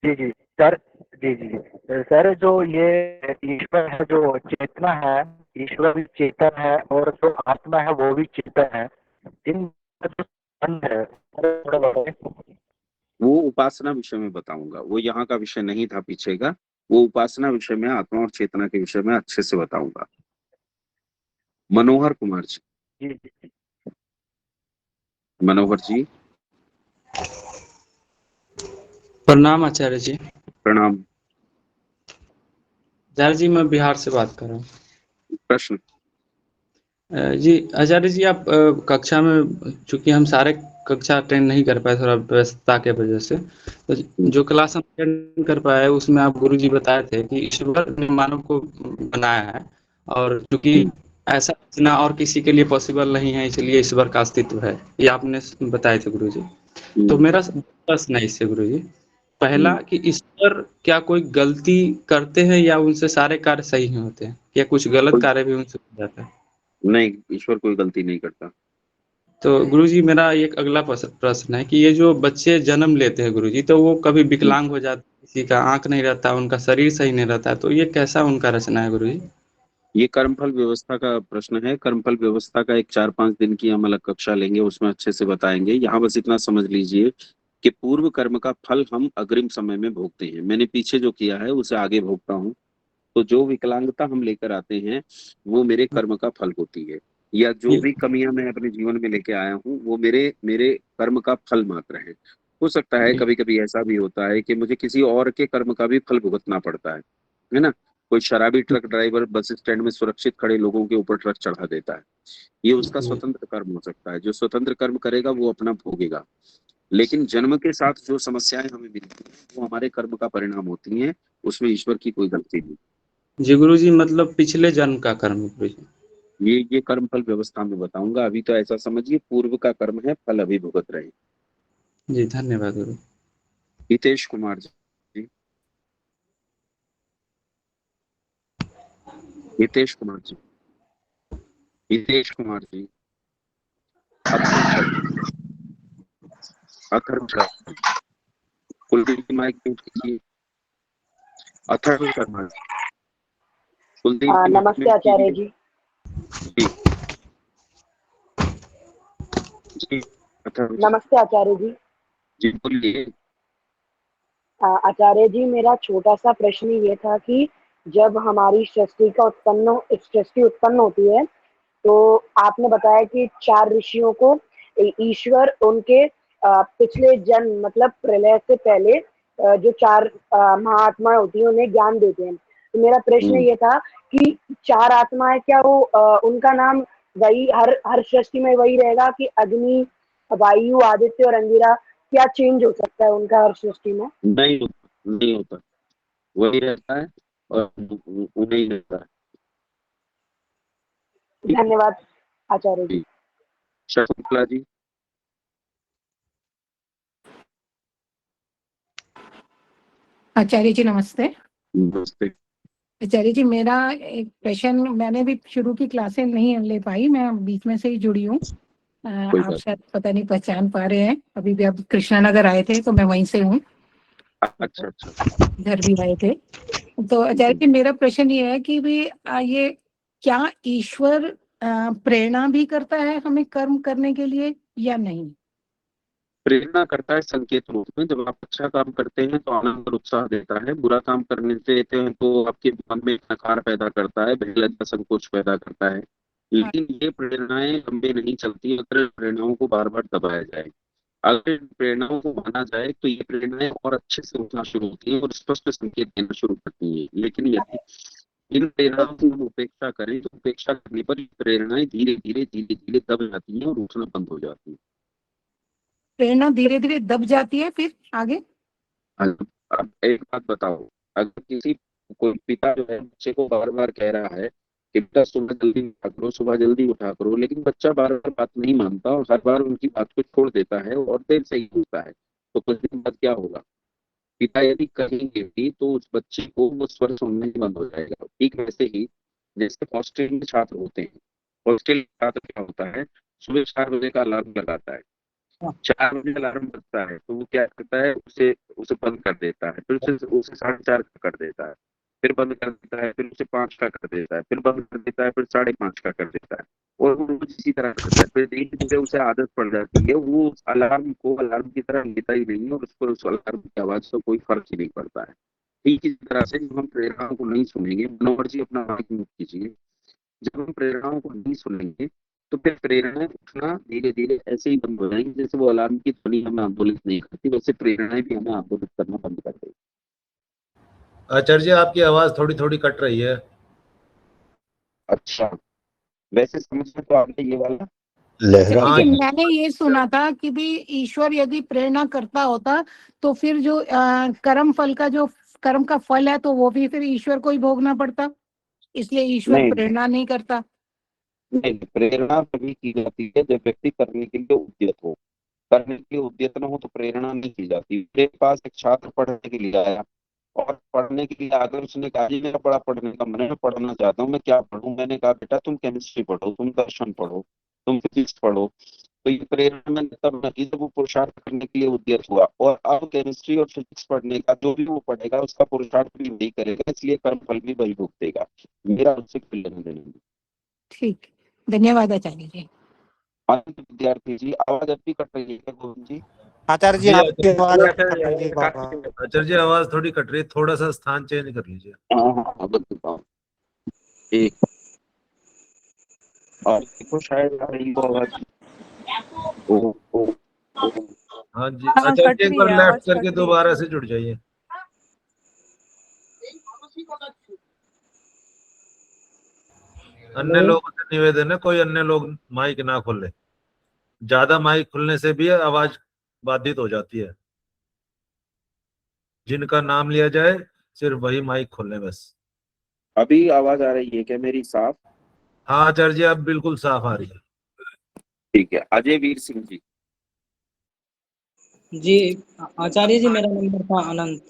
S8: जी जी सर। जी जी सर, जो ये ईश्वर है, जो चेतना है, ईश्वर भी चेतन है और जो आत्मा है वो भी चेतन है। इन जो संबंध है थोड़ा बताएं।
S1: वो उपासना विषय में बताऊंगा, वो यहाँ का विषय नहीं था पीछे का। वो उपासना विषय में, आत्मा और चेतना के विषय में अच्छे से बताऊंगा। मनोहर कुमार जी।
S8: जी जी
S1: मनोहर जी।
S3: प्रणाम आचार्य जी।
S1: प्रणाम।
S3: आचार्य जी मैं बिहार से बात कर रहा हूँ।
S1: प्रश्न।
S3: जी आचार्य जी, आप कक्षा में, चूंकि हम सारे कक्षा अटेंड नहीं कर पाए थोड़ा व्यस्तता के वजह से, तो जो क्लास हम अटेंड कर पाए उसमें आप गुरुजी बताए थे कि ईश्वर ने मानव को बनाया है और चूंकि ऐसा रचना और किसी के लिए पॉसिबल नहीं है, इसलिए ईश्वर का अस्तित्व है। ये आपने बताए थे गुरुजी। तो मेरा प्रश्न है इससे गुरुजी, पहला कि ईश्वर क्या कोई गलती करते हैं या उनसे सारे कार्य सही ही होते हैं, या कुछ गलत कार्य भी उनसे हो जाता है?
S1: नहीं, ईश्वर कोई गलती नहीं करता।
S3: तो गुरुजी मेरा एक अगला प्रश्न है कि ये जो बच्चे जन्म लेते हैं गुरुजी, तो वो कभी विकलांग हो जाते, किसी का आंख नहीं रहता, उनका शरीर सही नहीं रहता, तो ये कैसा उनका रचना है गुरुजी?
S1: ये कर्मफल व्यवस्था का प्रश्न है। कर्मफल व्यवस्था का एक 4-5 दिन की हम अलग कक्षा लेंगे, उसमें अच्छे से बताएंगे। यहाँ बस इतना समझ लीजिए कि पूर्व कर्म का फल हम अग्रिम समय में भोगते हैं। मैंने पीछे जो किया है उसे आगे भोगता हूँ। तो जो विकलांगता हम लेकर आते हैं वो मेरे कर्म का फल होती है, या जो भी कमियां मैं अपने जीवन में लेके आया हूँ वो मेरे मेरे कर्म का फल मात्र है। हो सकता है कभी कभी ऐसा भी होता है कि मुझे किसी और के कर्म का भी फल भुगतना पड़ता है ना। कोई शराबी ट्रक ड्राइवर बस स्टैंड में सुरक्षित खड़े लोगों के ऊपर ट्रक चढ़ा देता है, ये उसका स्वतंत्र कर्म हो सकता है। जो स्वतंत्र कर्म करेगा वो अपना भोगेगा। लेकिन जन्म के साथ जो समस्याएं हमें मिलती हैं वो हमारे कर्म का परिणाम होती हैं, उसमें ईश्वर की कोई गलती नहीं।
S3: जी गुरुजी, मतलब पिछले जन्म का कर्म गुरुजी।
S1: ये कर्म फल व्यवस्था में बताऊंगा। अभी तो ऐसा समझिए पूर्व का कर्म है, फल अभी भुगत रहे।
S3: जी धन्यवाद गुरु।
S1: हितेश कुमार जी। हितेश कुमार जी। हितेश कुमार जी। अथर्व शर्मा। कुलदीप की माइक म्यूट कीजिए। अथर्व शर्मा। कुलदीप की
S10: नमस्ते आचार्य जी।
S1: जी जी।
S10: नमस्ते आचार्य जी।
S1: जी बोलिए।
S10: आचार्य जी, मेरा छोटा सा प्रश्न ये था कि जब हमारी सृष्टि उत्पन्न होती है तो आपने बताया कि 4 ऋषियों को ईश्वर उनके पिछले जन्म मतलब प्रलय से पहले जो 4 महाआत्माएं होती हैं उन्हें ज्ञान देते हैं। तो मेरा प्रश्न ये था कि 4 आत्माएं क्या वो उनका नाम वही हर सृष्टि में वही रहेगा कि अग्नि, वायु, आदित्य और अंगिरा, क्या चेंज हो सकता है उनका हर सृष्टि में?
S1: नहीं होता, वही रहता है और उन्हें रहता है।
S10: धन्यवाद आचार्य जी।
S1: शकुंतला जी।
S11: आचार्य जी नमस्ते।
S1: नमस्ते।
S11: आचार्य जी मेरा एक प्रश्न, मैंने भी शुरू की क्लासें नहीं ले पाई, मैं बीच में से ही जुड़ी हूँ। आप शायद पता नहीं पहचान पा रहे हैं, अभी भी आप कृष्णा नगर आए थे तो मैं वहीं से हूँ।
S1: अच्छा।
S11: घर भी आए थे। तो आचार्य जी मेरा प्रश्न ये है कि भी ये क्या ईश्वर प्रेरणा भी करता है हमें कर्म करने के लिए या नहीं?
S1: प्रेरणा करता है संकेत रूप में। जब आप अच्छा काम करते हैं तो आनंद और उत्साह देता है, बुरा काम करने से देते हैं तो आपके मन में नकार पैदा करता है, भयलज्जा संकोच पैदा करता है। लेकिन ये प्रेरणाएं लंबे नहीं चलती अगर प्रेरणाओं को बार बार दबाया जाए। अगर प्रेरणाओं को माना जाए तो ये प्रेरणाएं और अच्छे से उठना शुरू होती हैं और स्पष्ट संकेत देना शुरू करती हैं। लेकिन यदि इन प्रेरणाओं की हम उपेक्षा करें तो उपेक्षा करने पर प्रेरणाएं धीरे धीरे दब जाती हैं और उठना बंद हो जाती है।
S11: प्रेरणा धीरे धीरे दब जाती है, फिर आगे?
S1: अब एक बात बताओ, अगर कोई पिता जो है बच्चे को बार बार कह रहा है कि बेटा सुबह जल्दी उठा करो, लेकिन बच्चा बार बार बात नहीं मानता और हर बार उनकी बात को छोड़ देता है और देर से ही होता है, तो कुछ दिन बाद क्या होगा? पिता यदि कहेंगे भी तो उस बच्चे को वो स्वर सुनने ही बंद हो जाएगा। ठीक वैसे ही जैसे हॉस्टल में छात्र होते हैं, हॉस्टल छात्र क्या होता है, सुबह 4 बजे का अलार्म लगाता है, 4 बजे अलार्म बजता है तो वो क्या करता है, उसे बंद कर देता है, फिर उसे 4:30 का कर देता है, फिर बंद कर देता है, फिर उसे 5 का कर देता है, फिर बंद कर देता है, फिर 5:30 का कर देता है और वो रोज इसी तरह करता है। फिर धीरे धीरे उसे आदत पड़ जाती है, वो उस अलार्म को अलार्म की तरह लेता ही नहीं है और उस पर उस अलार्म की आवाज से कोई फर्क ही नहीं पड़ता है। ठीक इसी तरह से जब हम प्रेरणाओं को नहीं सुनेंगे, मनोहर जी अपना माइक म्यूट कीजिए, जब हम प्रेरणाओं को नहीं सुनेंगे तो फिर प्रेरणाएं उठना धीरे धीरे ऐसे ही बंद हो जाएंगी। जैसे वो अलार्म की ध्वनि हमें आंदोलित नहीं करती, वैसे प्रेरणाएं भी हमें आंदोलित करना बंद कर देगी।
S12: आचार्य जी आपकी आवाज थोड़ी थोड़ी कट रही है।
S1: अच्छा, वैसे समझ तो आपने ये वाला
S11: मैंने ये सुना था कि भी ईश्वर यदि प्रेरणा करता होता तो फिर जो कर्म फल का जो कर्म का फल है तो वो भी फिर ईश्वर को ही भोगना पड़ता, इसलिए ईश्वर प्रेरणा नहीं करता।
S1: नहीं, प्रेरणा तभी की जाती है जब व्यक्ति करने के लिए उद्यत हो। करने के लिए उद्यत न हो तो प्रेरणा नहीं की जाती। मेरे पास एक छात्र पढ़ने के लिए आया और पढ़ने के लिए आकर उसने कहा जी मेरा बड़ा पढ़ने का मन है, मैं पढ़ना चाहता हूँ, मैं क्या पढ़ूं? मैंने कहा बेटा तुम केमिस्ट्री पढ़ो, तुम दर्शन पढ़ो, तुम फिजिक्स पढ़ो। तो ये प्रेरणा मैंने तब न की जब वो पुरुषार्थ करने के लिए उद्यत हुआ, और अब केमिस्ट्री और फिजिक्स पढ़ने का जो भी वो पढ़ेगा उसका पुरुषार्थ भी वही करेगा, इसलिए कर्म फल भी वही भुगतेगा। मेरा उससे कोई लेना देना नहीं।
S11: ठीक, धन्यवाद आचार्य जी।
S1: विद्यार्थी जी आवाज अब भी कट रही है गोविंद जी?
S2: आचार्य जी आपकी आवाज कट रही है।
S12: आचार्य जी आवाज थोड़ी कट रही है, थोड़ा सा स्थान चेंज कर लीजिए।
S1: हाँ बताओ। एक और देखो शायद आ रही हो आवाज।
S12: हाँ जी आचार्य जी एक बार लेफ्ट करके दोबारा से जुड़ जाइए। अन्य लोगों से निवेदन है कोई अन्य लोग माइक ना खोले, ज्यादा माइक खुलने से भी आवाज बाधित हो जाती है। जिनका नाम लिया जाए सिर्फ वही माइक खोले बस।
S1: अभी आवाज आ रही है क्या मेरी साफ?
S12: हाँ आचार्य जी अब बिल्कुल साफ आ रही है।
S1: ठीक है, अजय वीर सिंह जी।
S13: जी आचार्य जी मेरा नंबर था अनंत।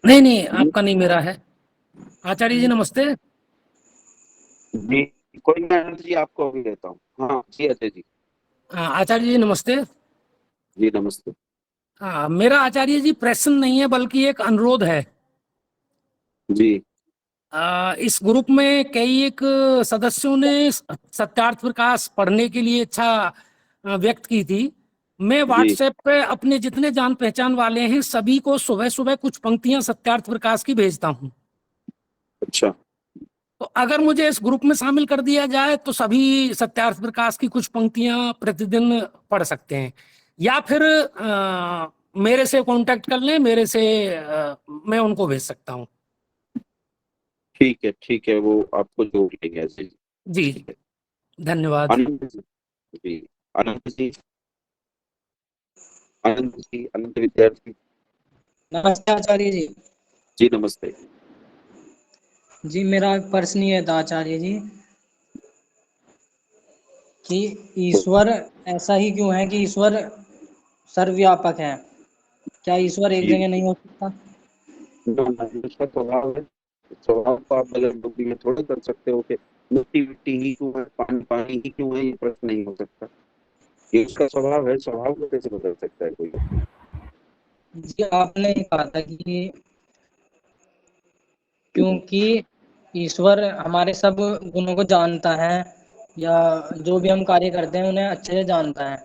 S14: नहीं आपका नहीं, मेरा है। आचार्य जी नमस्ते।
S1: जी कोई मैं अनंत जी आपको अभी देता हूँ। हाँ जी अजय जी।
S14: आचार्य जी नमस्ते।
S1: जी नमस्ते।
S14: मेरा आचार्य जी प्रश्न नहीं है बल्कि एक अनुरोध है
S1: जी।
S14: इस ग्रुप में कई एक सदस्यों ने सत्यार्थ प्रकाश पढ़ने के लिए इच्छा व्यक्त की थी। मैं व्हाट्सएप पे अपने जितने जान पहचान वाले हैं सभी को सुबह सुबह कुछ पंक्तियां सत्यार्थ प्रकाश की भेजता हूँ।
S1: अच्छा।
S14: तो अगर मुझे इस ग्रुप में शामिल कर दिया जाए तो सभी सत्यार्थ प्रकाश की कुछ पंक्तियां प्रतिदिन पढ़ सकते हैं, या फिर मेरे से कांटेक्ट कर लें, मेरे से मैं उनको भेज सकता हूँ।
S1: ठीक है, वो आपको जोड़ लेंगे ऐसे।
S14: जी, धन्यवाद।
S1: अनंत जी, अनंत जी, अनंत विद्यार्थी
S13: नमस्ते आचार्य जी।
S1: जी, नमस्ते।
S13: जी मेरा एक प्रश्न ये था आचार्य जी कि ईश्वर ऐसा ही क्यों है कि ईश्वर सर्वव्यापक है? क्या ईश्वर एक
S1: जी,
S13: जगह नहीं हो सकता?
S1: उसका स्वभाव है, स्वभाव को आप बदल में थोड़े कर सकते हो कि मिट्टी मिट्टी ही क्यों है, पानी पानी ही क्यों है, ये प्रश्न नहीं हो सकता। ये उसका स्वभाव है, स्वभाव को कैसे बदल सकता है कोई?
S13: जी आपने कहा था कि क्योंकि ईश्वर हमारे सब गुणों को जानता है, या जो भी हम कार्य करते हैं उन्हें अच्छे से जानता है।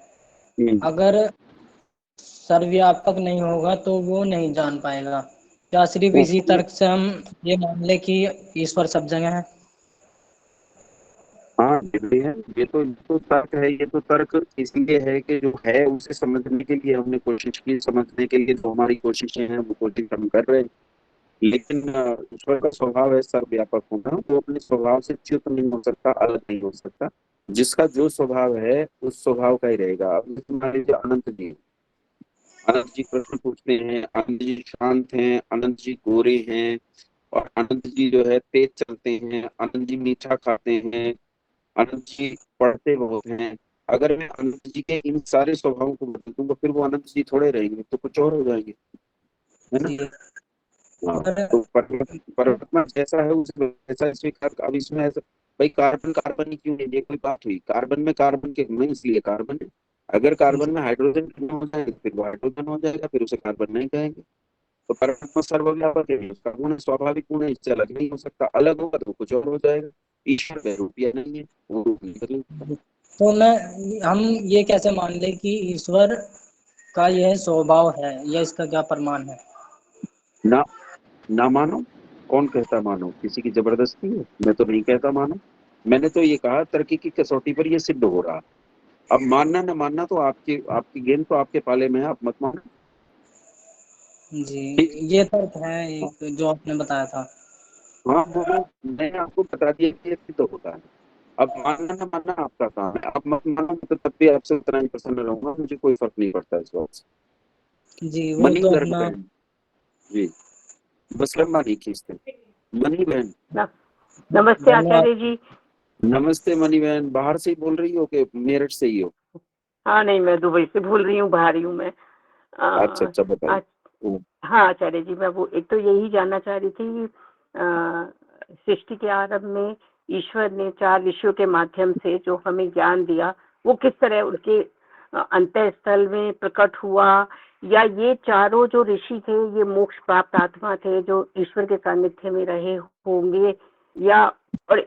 S13: अगर सर्वव्यापक नहीं होगा तो वो नहीं जान पाएगा। क्या सिर्फ इसी तर्क से हम ये मान ले कि ईश्वर सब जगह है?
S1: हाँ, ये तो तर्क है, ये तो तर्क इसलिए है कि जो है उसे समझने के लिए हमने कोशिश की, समझने के लिए जो हमारी कोशिशें हैं वो कोशिश हम कर रहे हैं। लेकिन ईश्वर का स्वभाव है सर्वव्यापक होना, वो अपने स्वभाव से च्युत नहीं हो सकता, अलग नहीं हो सकता। जिसका जो स्वभाव है उस स्वभाव का ही रहेगा। अब जैसे मान लीजिए अनंत जी प्रश्न पूछते हैं, अनंत जी शांत हैं, अनंत जी गोरे हैं, और अनंत जी जो है तेज चलते हैं, अनंत जी मीठा खाते हैं, अनंत जी पढ़ते बहुत हैं। अगर मैं अनंत जी के इन सारे स्वभावों को बदल दूंगा फिर वो अनंत जी थोड़े रहेंगे, तो कुछ और हो जाएंगे, है ना? हाँ, तो परमात्मा जैसा है उसमें ऐसा स्वीकार। अब इसमें ऐसा भाई कार्बन कार्बन ही क्यों है, ये कोई बात हुई? कार्बन में कार्बन के नहीं, इसलिए कार्बन है। अगर कार्बन में हाइड्रोजन हो जाए फिर वो हाइड्रोजन हो जाएगा, फिर उसे कार्बन नहीं कहेंगे। तो परमात्मा सर्वव्यापक है, उसका गुण स्वाभाविक गुण है, इससे अलग नहीं हो सकता। अलग होगा तो कुछ और हो जाएगा। ईश्वर बहुरूपिया नहीं है, वो रूप नहीं बदलता।
S13: तो हम ये कैसे मान ले कि ईश्वर का यह स्वभाव है, या इसका क्या प्रमाण है?
S1: ना ना मानो, कौन कहता मानो? किसी की जबरदस्ती है? मैं तो नहीं कहता मानो। मैंने तो ये कहा तर्क की कसौटी पर ये सिद्ध हो रहा। अब मानना न मानना तो आपकी आपकी गेंद तो आपके पाले में है, आप मत मानो।
S13: जी ये तर्क है एक जो आपने बताया था।
S1: हाँ, वो मैंने आपको बता दिया कि ये सिद्ध होता है। अब मानना न मानना आपका काम है, आप मत मानो तो तब भी आपसे उतना ही प्रसन्न रहूंगा, मुझे कोई फर्क नहीं पड़ता इस बात से।
S13: जी वो
S1: मनी
S13: तो
S1: गर्भ
S13: अपना।
S1: बहन जी, बस लंबा नहीं खींचते। मनी बहन
S15: नमस्ते आचार्य जी।
S1: नमस्ते मनी बहन, बाहर से ही बोल रही हो कि मेरठ से ही हो?
S15: हाँ नहीं, मैं दुबई से बोल रही हूँ, बाहर ही हूँ मैं।
S1: अच्छा बताइए।
S15: हाँ आचार्य जी, मैं वो एक तो यही जानना चाह रही थी, सृष्टि के आरंभ में ईश्वर ने 4 ऋषियों के माध्यम से जो हमें ज्ञान दिया, वो किस तरह उनके अंतः स्थल में प्रकट हुआ, या ये चारों जो ऋषि थे ये मोक्ष प्राप्त आत्मा थे जो ईश्वर के सानिध्य में रहे होंगे, या? और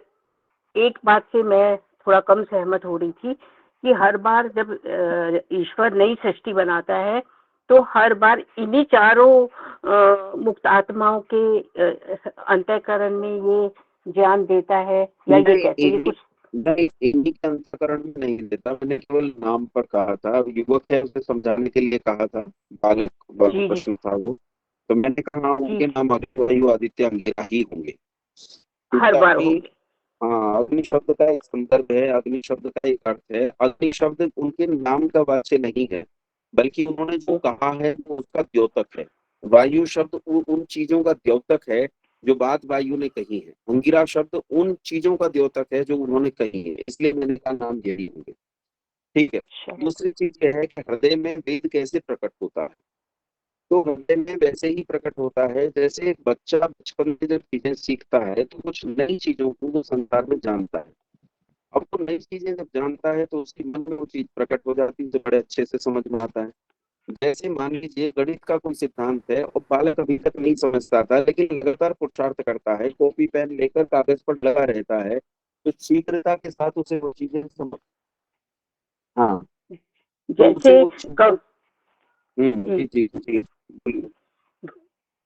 S15: एक बात से मैं थोड़ा कम सहमत हो रही थी कि हर बार जब ईश्वर नई सृष्टि बनाता है तो हर बार इन्हीं चारों मुक्त आत्माओं के अंतःकरण में ये ज्ञान देता है, या ये कैसे? ये कुछ
S1: नहीं, इन्हीं के अंतःकरण में नहीं देता, मैंने केवल नाम पर कहा था। युवक है उसे समझाने के लिए कहा था, बालक प्रश्न था वो। तो मैंने कहा उनके नाम वायु आदित्य अंगिरा ही होंगे।
S15: हर बार होंगे।
S1: हाँ, अग्नि शब्द का एक संदर्भ है, अग्नि शब्द का एक अर्थ है। अग्नि शब्द उनके नाम का वाच्य नहीं है, बल्कि उन्होंने जो कहा है वो उसका द्योतक है। वायु शब्द उन चीजों का द्योतक है जो बात वायु ने कही है। अंगिरा शब्द उन चीजों का द्योतक है जो उन्होंने कही है, इसलिए मैंने कहा नाम यही होंगे। ठीक है। दूसरी चीज यह है कि हृदय में वेद कैसे प्रकट होता है? तो हृदय में वैसे ही प्रकट होता है जैसे एक बच्चा बचपन में जब चीजें सीखता है तो कुछ नई चीजों को वो संसार में जानता है। अब वो नई चीजें जब जानता है तो उसके मन में वो चीज प्रकट हो जाती है, तो बड़े अच्छे से समझ में आता है। जैसे मान लीजिए गणित का कोई सिद्धांत है और बालक अभी तक नहीं समझता था, लेकिन लगातार पुरुषार्थ करता है, कॉपी पेन लेकर कागज पर लगा रहता है, तो शीघ्रता के साथ उसे वो चीजें समझ। हाँ, तो उसे
S15: जैसे
S1: वो जी बोलिए।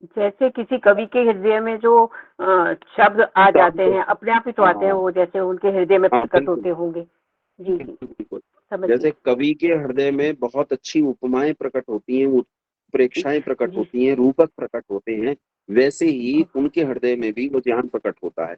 S15: जैसे किसी कवि के हृदय में जो शब्द आ जाते हैं, अपने आप ही तो आते हैं वो, जैसे उनके हृदय में
S1: हाँ,
S15: प्रकट
S1: बिल्कुल
S15: होते होंगे। जी जी,
S1: बिल्कुल।
S15: समझ
S1: जैसे
S15: गई।
S1: कवि के हृदय में बहुत अच्छी उपमाएं प्रकट होती हैं, उत्प्रेक्षाएं प्रकट
S15: जी
S1: होती हैं, रूपक प्रकट होते हैं, वैसे ही उनके हृदय में भी वो ज्ञान प्रकट होता है।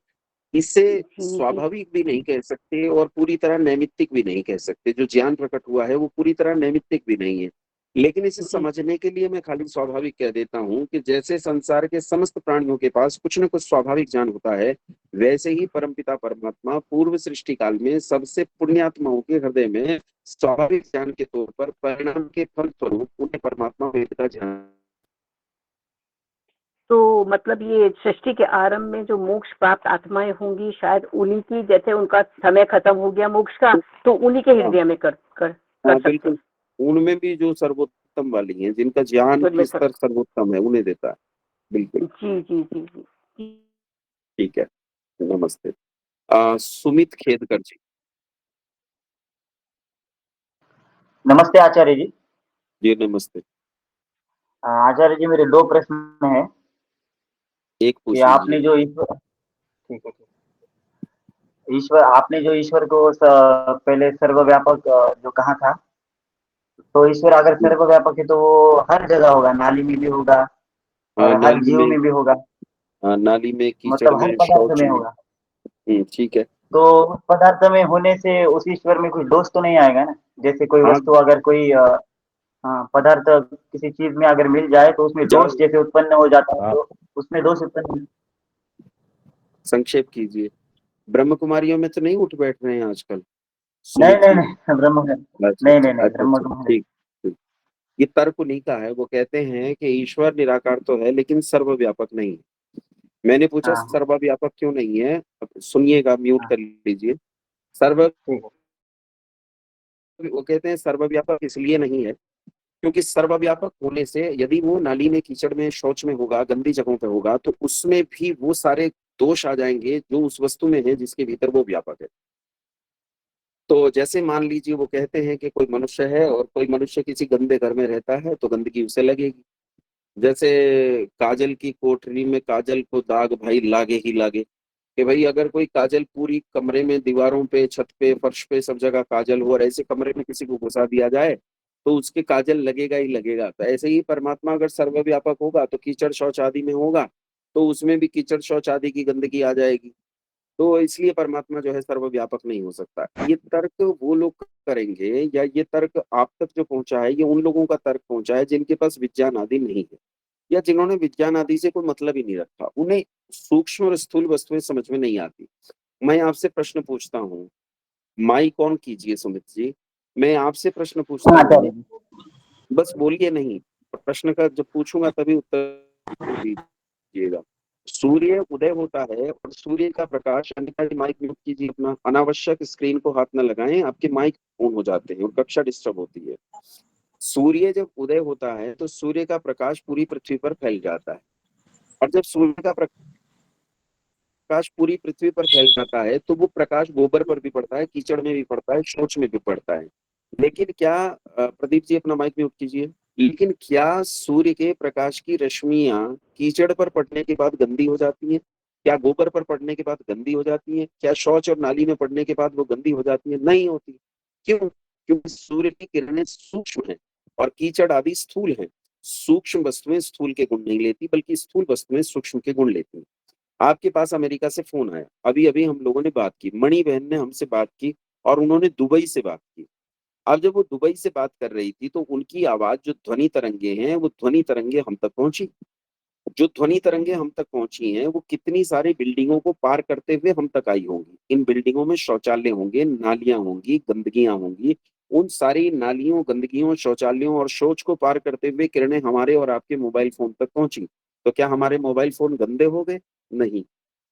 S1: इसे
S15: जी जी
S1: स्वाभाविक भी नहीं कह सकते और पूरी तरह नैमित्तिक भी नहीं कह सकते। जो ज्ञान प्रकट हुआ है वो पूरी तरह नैमित्तिक भी नहीं है, लेकिन इसे
S15: जी
S1: समझने के लिए मैं खाली स्वाभाविक कह देता हूँ कि जैसे संसार के समस्त प्राणियों के पास कुछ न कुछ स्वाभाविक ज्ञान होता है, वैसे ही परमपिता परमात्मा पूर्व सृष्टि काल में सबसे पुण्यात्माओं के हृदय में स्वाभाविक ज्ञान के तौर पर परिणाम के फल स्वरूप उन्हें परमात्मा वेद का ज्ञान।
S15: तो मतलब ये सृष्टि के आरंभ में जो मोक्ष प्राप्त आत्माएं होंगी, शायद उन्हीं की, जैसे उनका समय खत्म हो गया मोक्ष का, तो उन्हीं के हृदय में कर
S1: हाँ
S15: सकते
S1: बिल्कुल, उनमें भी जो सर्वोत्तम वाली हैं, जिनका ज्ञान
S15: उनमें
S1: की
S15: कर।
S1: स्तर सर्वोत्तम है, उन्हें देता है। बिल्कुल
S15: जी जी जी जी जी।
S1: ठीक है, नमस्ते। सुमित खेदकर जी।
S16: नमस्ते आचार्य जी।
S1: जी नमस्ते।
S16: आचार्य जी, मेरे 2 प्रश्न हैं
S1: एक
S16: कि
S1: पूछ लीजिए।
S16: आपने जो ईश्वर ठीक है, ठीक। ईश्वर आपने जो ईश्वर को पहले सर्वव्यापक जो कहा था, तो ईश्वर अगर सर्वव्यापक है तो वो हर जगह होगा, नाली में भी होगा और हर
S1: नाली
S16: जीव
S1: में,
S16: में भी होगा,
S1: नाली में, कीचड़
S16: मतलब हर
S1: में,
S16: पदार्थ
S1: शौच
S16: में
S1: में।
S16: होगा।
S1: ठीक है।
S16: तो उस पदार्थ में होने से उस ईश्वर में कुछ दोष तो नहीं आएगा ना? जैसे कोई
S1: हाँ,
S16: वस्तु अगर कोई हाँ, पदार्थ किसी चीज़ में अगर मिल जाए तो उसमें दोष
S1: जाओ
S16: जैसे उत्पन्न हो जाता है, तो उसमें दोष उत्पन्न।
S1: संक्षेप कीजिए। ब्रह्म कुमारियों में तो नहीं उठ बैठ रहे हैं आजकल
S16: नहीं,
S1: सुमित
S16: नहीं,
S1: जी?
S16: नहीं, ब्रह्म नहीं,
S1: अच्छा
S16: नहीं,
S1: अच्छा
S16: नहीं, नहीं,
S1: अच्छा
S16: ब्रह्म
S1: अच्छा,
S16: कुमारी।
S1: ठीक ठीक। ये तर्क उन्हीं का है। वो कहते हैं कि ईश्वर निराकार तो है लेकिन सर्वव्यापक नहीं है। मैंने पूछा
S16: हाँ,
S1: सर्वव्यापक क्यों नहीं है? अब सुनिएगा, म्यूट
S16: हाँ,
S1: कर लीजिए। सर्व
S16: ठीक है।
S1: वो कहते हैं सर्वव्यापक इसलिए नहीं है क्योंकि सर्वव्यापक होने से यदि वो नाली में, कीचड़ में, शौच में होगा, गंदी जगहों पे होगा, तो उसमें भी वो सारे दोष आ जाएंगे जो उस वस्तु में है जिसके भीतर वो व्यापक है। तो जैसे मान लीजिए वो कहते हैं कि कोई मनुष्य है और कोई मनुष्य किसी गंदे घर में रहता है तो गंदगी उसे लगेगी। जैसे काजल की कोठरी में काजल को दाग भाई लागे ही लागे, कि भाई अगर कोई काजल पूरी कमरे में, दीवारों पे, छत पे, फर्श पे, सब जगह काजल हो और ऐसे कमरे में किसी को घुसा दिया जाए तो उसके काजल लगेगा ही लगेगा। तो ऐसे ही परमात्मा अगर सर्वव्यापक होगा तो कीचड़ शौच आदि में होगा, तो उसमें भी कीचड़ शौच आदि की गंदगी आ जाएगी। तो इसलिए परमात्मा जो है सर्वव्यापक नहीं हो सकता। ये तर्क वो लोग करेंगे, या ये तर्क आप तक जो पहुंचा है ये उन लोगों का तर्क पहुंचा है जिनके पास विज्ञान आदि नहीं है, या जिन्होंने विज्ञान आदि से कोई मतलब ही नहीं रखा। उन्हें सूक्ष्म और स्थूल वस्तुएं समझ में नहीं आती। मैं आपसे प्रश्न पूछता हूँ, माइक ऑन कीजिए सुमित जी। मैं आपसे प्रश्न पूछता
S16: हाँ
S1: हूँ,
S16: आचार्य जी।
S1: बस बोलिए नहीं, प्रश्न का जब पूछूंगा तभी उत्तर दीजिएगा। सूर्य उदय होता है और सूर्य का प्रकाश, अन्यथा माइक म्यूट कीजिए अपना, अनावश्यक स्क्रीन को हाथ न लगाएं, आपके माइक ऑन हो जाते हैं और कक्षा डिस्टर्ब होती है। सूर्य जब उदय होता है तो सूर्य का प्रकाश पूरी पृथ्वी पर फैल जाता है, और जब सूर्य का प्रकाश पूरी पृथ्वी पर फैल जाता है तो वो प्रकाश गोबर पर भी पड़ता है, कीचड़ में भी पड़ता है, शौच में भी पड़ता है। लेकिन क्या प्रदीप जी अपना माइक म्यूट कीजिए। लेकिन क्या सूर्य के प्रकाश की रश्मियां कीचड़ पर पड़ने के बाद गंदी हो जाती हैं? क्या गोबर पर पड़ने के बाद गंदी हो जाती हैं? क्या शौच और नाली में पड़ने के बाद वो गंदी हो जाती है? नहीं होती। क्यों? क्योंकि सूर्य की किरणें सूक्ष्म हैं और कीचड़ आदि स्थूल हैं। सूक्ष्म वस्तुएं स्थूल के गुण नहीं लेती, बल्कि स्थूल वस्तुएं सूक्ष्म के गुण लेती हैं। आपके पास अमेरिका से फोन आया, अभी अभी हम लोगों ने बात की, मणि बहन ने हमसे बात की और उन्होंने दुबई से बात की। अब जब वो दुबई से बात कर रही थी तो उनकी आवाज, जो ध्वनि तरंगे हैं, वो ध्वनि तरंगे हम तक पहुंची। जो ध्वनि तरंगे हम तक पहुंची हैं वो कितनी सारी बिल्डिंगों को पार करते हुए हम तक आई होंगी। इन बिल्डिंगों में शौचालय होंगे, नालियां होंगी, गंदगियां होंगी। उन सारी नालियों, गंदगियों, शौचालयों और शौच को पार करते हुए किरणें हमारे और आपके मोबाइल फोन तक पहुंची। तो क्या हमारे मोबाइल फोन गंदे हो गए? नहीं,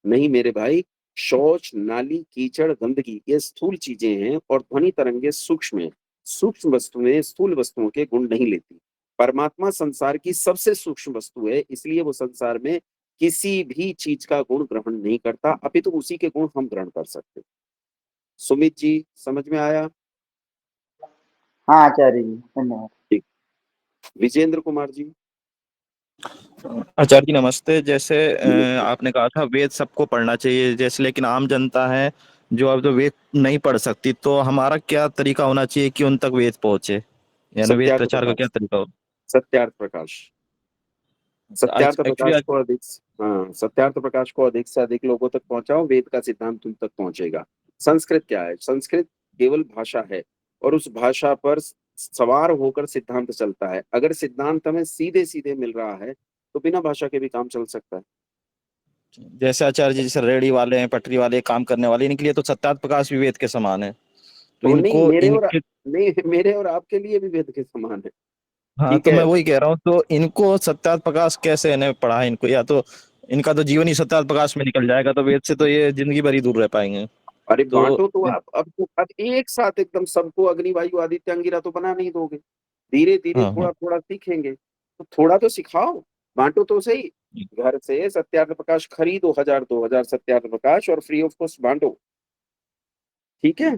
S1: नहीं मेरे भाई। शौच, नाली, कीचड़, गंदगी ये स्थूल चीजें हैं और ध्वनि तरंगे सूक्ष्म है। सूक्ष्म वस्तुएं स्थूल वस्तुओं के गुण नहीं लेती। परमात्मा संसार की सबसे सूक्ष्म वस्तु है, इसलिए वो संसार में किसी भी चीज का गुण ग्रहण नहीं करता, अपितु उसी के गुण हम ग्रहण कर सकते। सुमित जी समझ में आया?
S16: हाँ आचार्य जी, धन्यवाद।
S1: ठीक। विजेंद्र कुमार जी।
S17: आचार्य जी नमस्ते। जैसे
S1: नमस्ते।
S17: आपने कहा था वेद सबको पढ़ना चाहिए, जैसे लेकिन आम जनता है जो अब तो वेद नहीं पढ़ सकती, तो हमारा क्या तरीका होना चाहिए कि उन तक वेद पहुंचे, यानी वेद
S1: सत्यार्थ
S17: प्रचार का क्या
S1: प्रकाश,
S17: तरीका हो?
S1: सत्यार्थ प्रकाश, सत्यार्थ
S17: एक्चुअली
S1: प्रकाश को अधिक, हाँ, सत्यार्थ प्रकाश को अधिक से अधिक लोगों तक पहुंचाओ, वेद का सिद्धांत तुम तक पहुंचेगा। संस्कृत क्या है? संस्कृत केवल भाषा है और उस भाषा पर सवार होकर सिद्धांत चलता है। अगर सिद्धांत हमें सीधे सीधे मिल रहा है तो बिना भाषा के भी काम चल सकता है।
S17: जैसे आचार्य जी, जैसे रेहड़ी वाले हैं, पटरी वाले, काम करने वाले, इनके लिए तो सत्यार्थ प्रकाश भी वेद के समान है। तो
S1: तो नहीं,
S17: इनको
S1: मेरे और
S17: इनके
S1: नहीं, मेरे और आपके लिए भी वेद के समान है।
S17: हाँ,
S1: ठीक
S17: तो
S1: है।
S17: मैं वही कह रहा हूँ, तो इनको सत्यार्थ प्रकाश कैसे इन्हें पढ़ा इनको, या तो इनका तो जीवन ही सत्यार्थ प्रकाश में निकल जाएगा, तो वेद से तो ये जिंदगी भर ही दूर रह पाएंगे।
S1: अरे
S17: तो
S1: बांटो तो आप, अब एक साथ एकदम सबको अग्नि वायु आदित्य अंगिरा तो बना नहीं दोगे। धीरे धीरे
S17: हाँ हाँ।
S1: थोड़ा थोड़ा सीखेंगे, तो थोड़ा तो सिखाओ, बांटो तो सही। घर से सत्यार्थ प्रकाश खरीदो, 1000 2000 सत्यार्थ प्रकाश, और फ्री ऑफ कॉस्ट बांटो। ठीक है,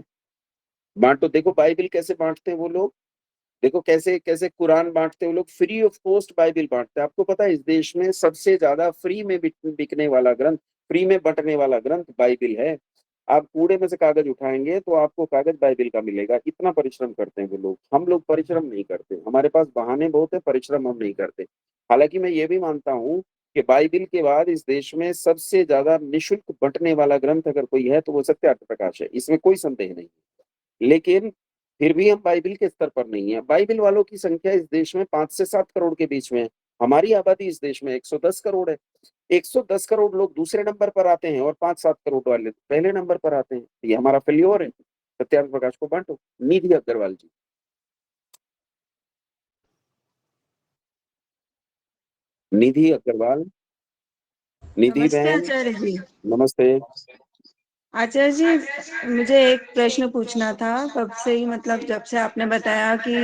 S1: बांटो। देखो बाइबल कैसे बांटते हैं वो लोग, देखो कैसे कैसे कुरान बांटते हैं वो लोग, फ्री ऑफ कॉस्ट बाइबल बांटते हैं। आपको पता है इस देश में सबसे ज्यादा फ्री में बिकने वाला ग्रंथ, फ्री में बंटने वाला ग्रंथ बाइबल है। आप कूड़े में से कागज उठाएंगे तो आपको कागज बाइबल का मिलेगा। इतना परिश्रम करते हैं वो लोग, हम लोग परिश्रम नहीं करते। हमारे पास बहाने बहुत है, परिश्रम हम नहीं करते। हालांकि मैं ये भी मानता हूँ कि बाइबल के बाद इस देश में सबसे ज्यादा निशुल्क बंटने वाला ग्रंथ अगर कोई है तो वो सत्यार्थ प्रकाश है, इसमें कोई संदेह नहीं। लेकिन फिर भी हम बाइबल के स्तर पर नहीं है। बाइबल वालों की संख्या इस देश में 5 से 7 करोड़ के बीच में है। हमारी आबादी इस देश में 110 करोड़ है। 110 करोड़ लोग दूसरे नंबर पर आते हैं और 5-7 करोड़ वाले पहले नंबर पर आते हैं। ये हमारा फेल्योर है। सत्यार्थ प्रकाश को बांटो। निधि अग्रवाल जी। निधि अग्रवाल, निधि
S18: नमस्ते
S1: बहन,
S18: आचार्य जी।
S1: नमस्ते।
S18: आचार्य जी, मुझे एक प्रश्न पूछना था। कब से ही, मतलब जब से आपने बताया कि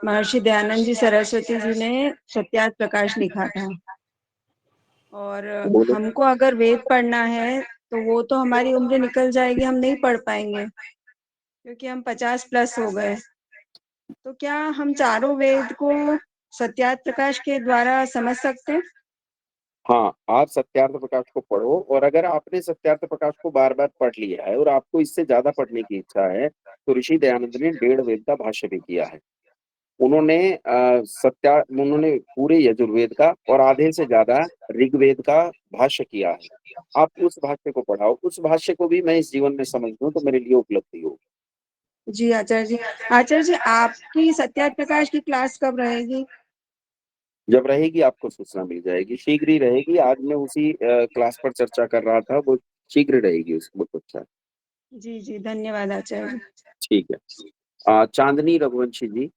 S18: महर्षि दयानंद जी सरस्वती जी ने सत्यार्थ प्रकाश लिखा था, और
S1: बोलो।
S18: हमको अगर वेद पढ़ना है तो वो तो हमारी उम्र निकल जाएगी, हम नहीं पढ़ पाएंगे क्योंकि हम 50+ हो गए। तो क्या हम चारों वेद को सत्यार्थ प्रकाश के द्वारा समझ सकते हैं?
S1: हाँ, आप सत्यार्थ प्रकाश को पढ़ो, और अगर आपने सत्यार्थ प्रकाश को बार बार पढ़ लिया है और आपको इससे ज्यादा पढ़ने की इच्छा है तो ऋषि दयानंद ने 1.5 वेद का भाष्य भी किया है। उन्होंने उन्होंने पूरे यजुर्वेद का और आधे से ज्यादा ऋग्वेद का भाष्य किया है। आप उस भाष्य को पढ़ाओ, उस भाष्य को भी मैं इस जीवन में समझ लूं तो मेरे लिए उपलब्धि हो।
S18: जी आचार्य जी। आचार्य जी, आपकी सत्यार्थ प्रकाश की क्लास कब रहेगी?
S1: जब रहेगी आपको सूचना मिल जाएगी, शीघ्र ही रहेगी। आज मैं उसी क्लास पर चर्चा कर रहा था, वो शीघ्र रहेगी उसको चर्चा।
S18: जी जी, धन्यवाद आचार्य जी।
S1: ठीक है। चांदनी रघुवंशी जी।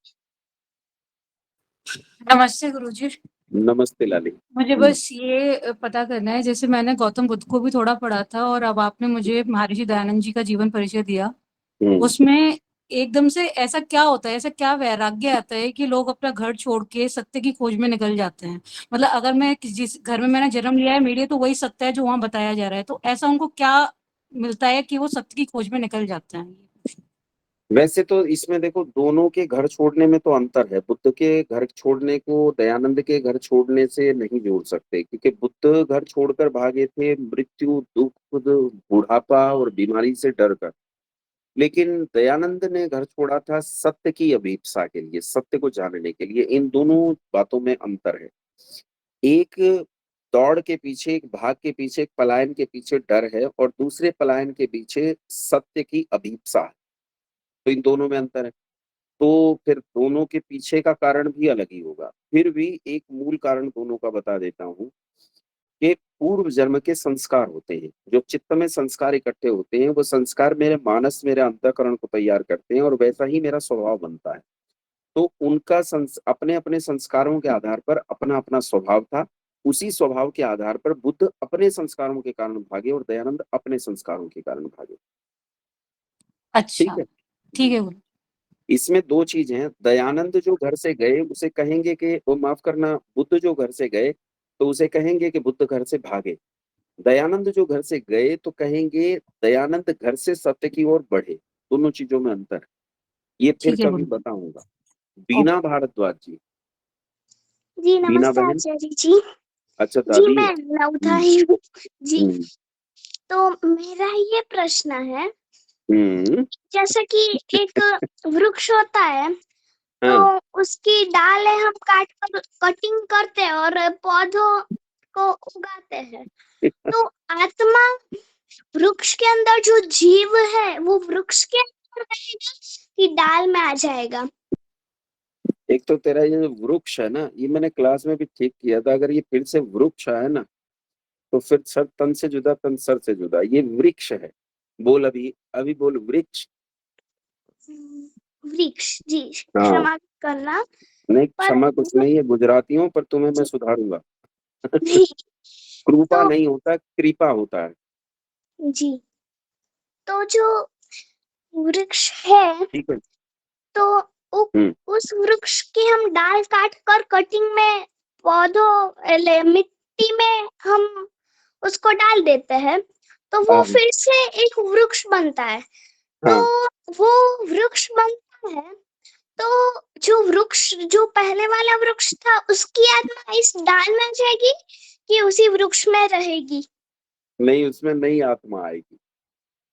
S19: नमस्ते गुरुजी।
S1: नमस्ते लाली।
S19: मुझे बस ये पता करना है, जैसे मैंने गौतम बुद्ध को भी थोड़ा पढ़ा था और अब आपने मुझे महर्षि दयानंद जी का जीवन परिचय दिया, उसमें एकदम से ऐसा क्या होता है, ऐसा क्या वैराग्य आता है कि लोग अपना घर छोड़ के सत्य की खोज में निकल जाते हैं? मतलब अगर मैं जिस घर में मैंने जन्म लिया है, मेरे लिए तो वही सत्य है जो वहां बताया जा रहा है, तो ऐसा उनको क्या मिलता है कि वो सत्य की खोज में निकल जाते हैं?
S1: वैसे तो इसमें देखो, दोनों के घर छोड़ने में तो अंतर है। बुद्ध के घर छोड़ने को दयानंद के घर छोड़ने से नहीं जोड़ सकते, क्योंकि बुद्ध घर छोड़कर भागे थे मृत्यु, दुख, बुढ़ापा और बीमारी से डर कर। लेकिन दयानंद ने घर छोड़ा था सत्य की अभिप्सा के लिए, सत्य को जानने के लिए। इन दोनों बातों में अंतर है। एक दौड़ के पीछे, एक भाग के पीछे, एक पलायन के पीछे डर है, और दूसरे पलायन के पीछे सत्य की अभिप्सा है। तो इन दोनों में अंतर है। तो फिर दोनों के पीछे का कारण भी अलग ही होगा। फिर भी एक मूल कारण दोनों का बता देता हूँ कि पूर्व जन्म के संस्कार होते हैं। जो चित्त में संस्कार इकट्ठे होते हैं, वो संस्कार मेरे मानस, मेरे अंतःकरण को तैयार करते हैं, और वैसा ही मेरा स्वभाव बनता है। तो उनका अपने अपने संस्कारों के आधार पर अपना अपना स्वभाव था। उसी स्वभाव के आधार पर बुद्ध अपने संस्कारों के कारण भागे और दयानंद अपने संस्कारों के कारण भागे। ठीक
S19: अच्छा,
S1: है।
S19: ठीक है गुरु।
S1: इसमें दो चीज हैं। दयानंद जो घर से गए उसे कहेंगे कि वो, माफ करना, बुद्ध जो घर से गए तो उसे कहेंगे कि बुद्ध घर से भागे। दयानंद जो घर से गए तो कहेंगे दयानंद घर से सत्य की ओर बढ़े। दोनों चीजों में अंतर है। ये फिर
S19: ठीक है
S1: कभी
S19: गुरु।
S1: बताऊंगा। बीना भारद्वाज जी।
S20: जी
S1: बीना
S20: नमस्ते
S1: बहन,
S20: आचार्य जी।
S1: अच्छा
S20: जी
S1: दादी
S20: मैं
S1: है।
S20: नवधा ही हूँ जी।
S1: हम्म,
S20: तो मेरा ये प्रश्न है,
S1: हम्म,
S20: जैसे कि एक वृक्ष होता है तो
S1: हाँ,
S20: उसकी डालें हम काट कर कटिंग करते हैं और पौधों को उगाते हैं, तो आत्मा वृक्ष के अंदर जो जीव है वो वृक्ष के अंदर रहेगा कि डाल में आ जाएगा?
S1: एक तो तेरा ये जो वृक्ष है ना, ये मैंने क्लास में भी ठीक किया था। अगर ये फिर से वृक्ष है ना, तो फिर सर तन से जुदा, तन सर से जुदा। ये वृक्ष है। बोल अभी, अभी बोल वृक्ष।
S20: वृक्ष जी,
S1: हाँ,
S20: क्षमा करना।
S1: नहीं
S20: पर
S1: क्षमा कुछ नहीं है, गुजराती हूँ, पर तुम्हें मैं सुधारूंगा।
S20: जी
S1: कृपा
S20: तो
S1: नहीं होता, कृपा होता है।
S20: जी तो जो वृक्ष है
S1: ठीक है।
S20: तो
S1: हम्म,
S20: उस वृक्ष की हम डाल काट कर कटिंग में पौधों मिट्टी में हम उसको डाल देते हैं, तो वो
S1: हाँ,
S20: फिर से एक वृक्ष बनता है। तो
S1: हाँ,
S20: वो वृक्ष बनता है तो जो वृक्ष, जो पहले वाला वृक्ष था, उसकी आत्मा इस डाल में जाएगी कि उसी वृक्ष में रहेगी?
S1: नहीं उसमें नई आत्मा आएगी।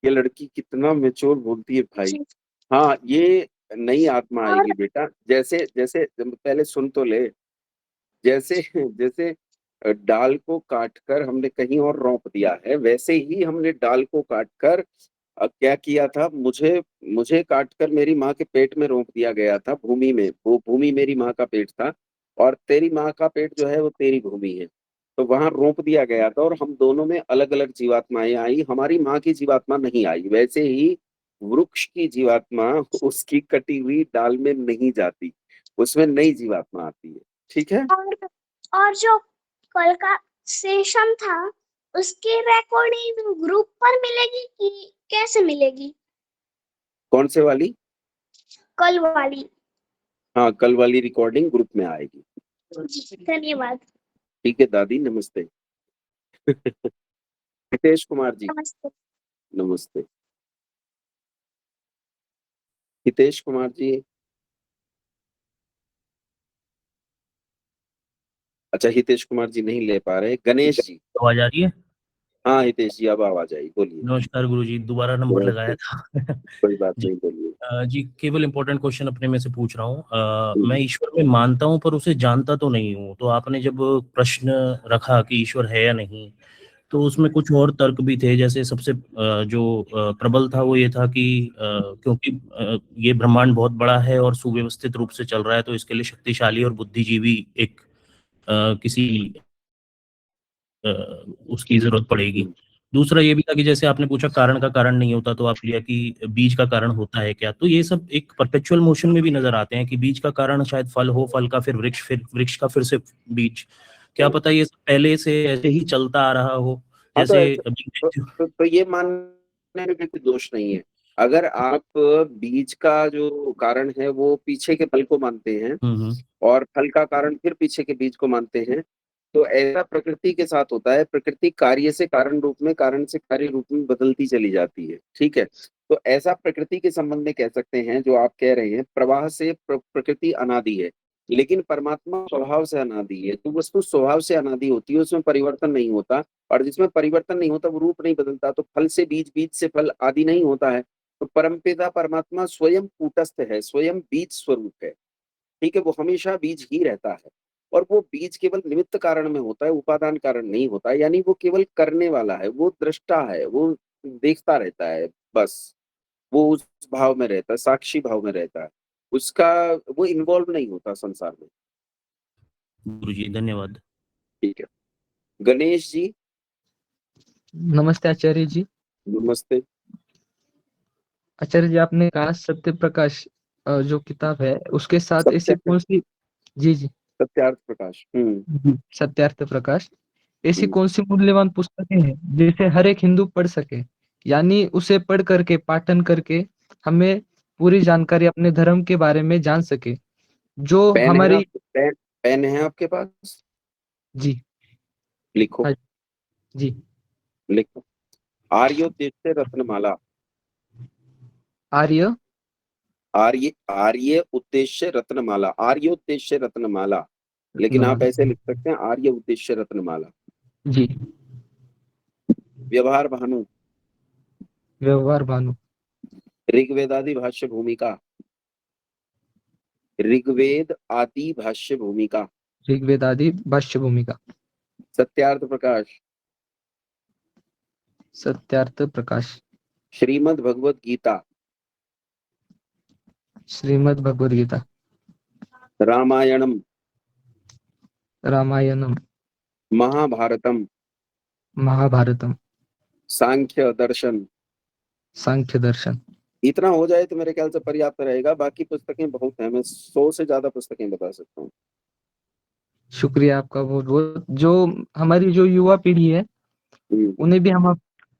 S1: ये लड़की कितना मेच्योर बोलती है भाई।
S20: जी।
S1: हाँ, ये नई आत्मा
S20: और
S1: आएगी बेटा। जैसे जैसे पहले सुन तो ले। जैसे जैसे डाल को काटकर हमने कहीं और रौंप दिया है, वैसे ही हमने डाल को काटकर क्या किया था, मुझे मुझे काटकर मेरी माँ के पेट में रोंप दिया गया था, भूमि में। वो भूमि मेरी माँ का पेट था, और तेरी माँ का पेट जो है वो तेरी भूमि है। तो वहां रोंप दिया गया था, और हम दोनों में अलग अलग जीवात्माएं आई। हमारी माँ की जीवात्मा नहीं आई। वैसे ही वृक्ष की जीवात्मा उसकी कटी हुई डाल में नहीं जाती, उसमें नई जीवात्मा आती है। ठीक है।
S20: और जो कल का सेशन था उसकी रिकॉर्डिंग ग्रुप पर मिलेगी कि कैसे मिलेगी?
S1: कौन से वाली?
S20: कल वाली।
S1: हाँ, कल वाली रिकॉर्डिंग ग्रुप में आएगी।
S20: जी, धन्यवाद।
S1: ठीक है दादी, नमस्ते। हितेश कुमार जी,
S20: नमस्ते।
S1: नमस्ते। हितेश कुमार जी, अच्छा हितेश कुमार जी नहीं ले पा रहे। गणेश जी।
S21: आवाज आ रही है?
S1: हाँ हितेश जी, अब आवाज आई, बोलिए।
S21: नमस्कार गुरुजी, दोबारा नंबर लगाया था।
S1: कोई बात
S21: जी।
S1: नहीं, बोलिए।
S21: जी केवल इंपॉर्टेंट क्वेश्चन अपने में से पूछ रहा हूँ। मैं
S1: हम्म,
S21: ईश्वर में मानता हूँ पर उसे जानता तो नहीं हूँ। तो आपने जब प्रश्न रखा कि ईश्वर है या नहीं, तो उसमें कुछ और तर्क भी थे। जैसे सबसे जो प्रबल था वो ये था कि क्योंकि ये ब्रह्मांड बहुत बड़ा है और सुव्यवस्थित रूप से चल रहा है, तो इसके लिए शक्तिशाली और बुद्धिजीवी एक किसी उसकी जरूरत पड़ेगी। दूसरा ये भी था कि जैसे आपने पूछा कारण का कारण नहीं होता, तो आप लिया कि बीज का कारण होता है क्या। तो ये सब एक परपेचुअल मोशन में भी नजर आते हैं कि बीज का कारण शायद फल हो, फल का फिर वृक्ष का फिर से बीज। क्या पता ये सब पहले से ऐसे ही चलता आ रहा हो,
S1: हाँ तो
S21: जैसे
S1: ऐसे तो ये मानने में कोई दोष नहीं है। अगर आप बीज का जो कारण है वो पीछे के फल को मानते हैं, और फल का कारण फिर पीछे के बीज को मानते हैं, तो ऐसा प्रकृति के साथ होता है। प्रकृति कार्य से कारण रूप में, कारण से कार्य रूप में बदलती चली जाती है। ठीक है। तो ऐसा प्रकृति के संबंध में कह सकते हैं, जो आप कह रहे हैं प्रवाह से प्रकृति अनादि है, लेकिन परमात्मा स्वभाव से अनादि है। तो वस्तु स्वभाव से अनादि होती है, उसमें परिवर्तन नहीं होता। और जिसमें परिवर्तन नहीं होता वो रूप नहीं बदलता। तो फल से बीज, बीज से फल आदि नहीं होता है। तो परमपिता परमात्मा स्वयं कूटस्थ है, स्वयं बीज स्वरूप है। ठीक है, वो हमेशा बीज ही रहता है। और वो बीज केवल निमित्त कारण में होता है, उपादान कारण नहीं होता है। यानी वो केवल करने वाला है, वो दृष्टा है, वो देखता रहता है बस। वो उस भाव में रहता है, साक्षी भाव में रहता है। उसका वो इन्वॉल्व नहीं होता संसार में।
S21: गुरुजी धन्यवाद।
S1: ठीक है। गणेश जी।
S22: नमस्ते आचार्य जी।
S1: नमस्ते।
S22: आचार्य जी, आपने कहा सत्य प्रकाश जो किताब है उसके साथ ऐसी कौन सी। जी जी।
S1: सत्यार्थ प्रकाश।
S22: सत्यार्थ प्रकाश। ऐसी
S1: हम्म।
S22: कौन सी मूल्यवान पुस्तकें हैं जिसे हर एक हिंदू पढ़ सके, यानी उसे पढ़ करके पाठन करके हमें पूरी जानकारी अपने धर्म के बारे में जान सके, जो
S1: पेन है
S22: हमारी।
S1: पेन है आपके पास?
S22: जी।
S1: लिखो।
S22: हाँ जी।
S1: लिखो। आर्योद्देश्य रत्नमाला।
S22: आर्य
S1: आर्य उद्देश्य रत्नमाला, आर्योद्देश्य रत्नमाला। लेकिन आप
S22: रत्नमाला।
S1: ऐसे लिख सकते हैं आर्य उद्देश्य रत्नमाला।
S22: जी।
S1: व्यवहार भानु,
S22: व्यवहार भानु,
S1: ऋग्वेदादि भाष्य भूमिका, ऋग्वेद आदि भाष्य भूमिका,
S22: ऋग्वेद आदि भाष्य भूमिका,
S1: सत्यार्थ प्रकाश,
S22: सत्यार्थ प्रकाश,
S1: श्रीमद् भगवद गीता,
S22: श्रीमद् भगवद गीता,
S1: रामायणम,
S22: रामायणम,
S1: महाभारतम,
S22: महाभारतम,
S1: सांख्य दर्शन।
S22: सांख्य दर्शन।
S1: इतना हो जाए तो मेरे ख्याल से पर्याप्त रहेगा। बाकी पुस्तकें बहुत हैं, मैं 100 से ज्यादा पुस्तकें बता सकता हूँ।
S22: शुक्रिया आपका बहुत बहुत। जो हमारी जो युवा पीढ़ी है उन्हें भी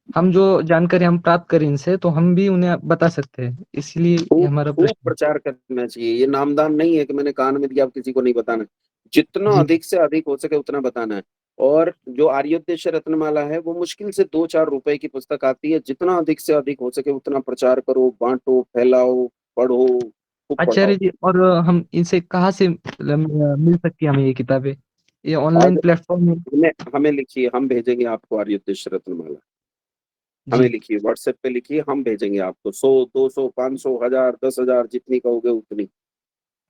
S22: हम जो जानकारी हम प्राप्त करें इनसे, तो हम भी उन्हें बता सकते हैं, इसलिए ये हमारा
S1: खूब
S22: प्रश्न।
S1: प्रचार करना चाहिए। ये नामदान नहीं है कि मैंने कान में दिया, आप किसी को नहीं बताना। जितना
S22: जी।
S1: अधिक से अधिक हो सके उतना बताना है। और जो आर्योद्देश्य रत्नमाला है वो मुश्किल से 2-4 रुपए की पुस्तक आती है। जितना अधिक से अधिक हो सके उतना प्रचार करो, बांटो, फैलाओ, पढ़ो, खूब पढ़ाओ।
S22: आचार्य जी, और हम इनसे कहाँ से मिल सकती है हमें ये किताबें? ये ऑनलाइन प्लेटफॉर्म में?
S1: हमें लिखिए, हम भेजेंगे आपको आर्योद्देश्य रत्नमाला। हमें
S22: जी।
S1: लिखिए, व्हाट्सएप पे लिखिए, हम भेजेंगे आपको। 100, 200, 500, 1000, 10,000 जितनी कहोगे उतनी।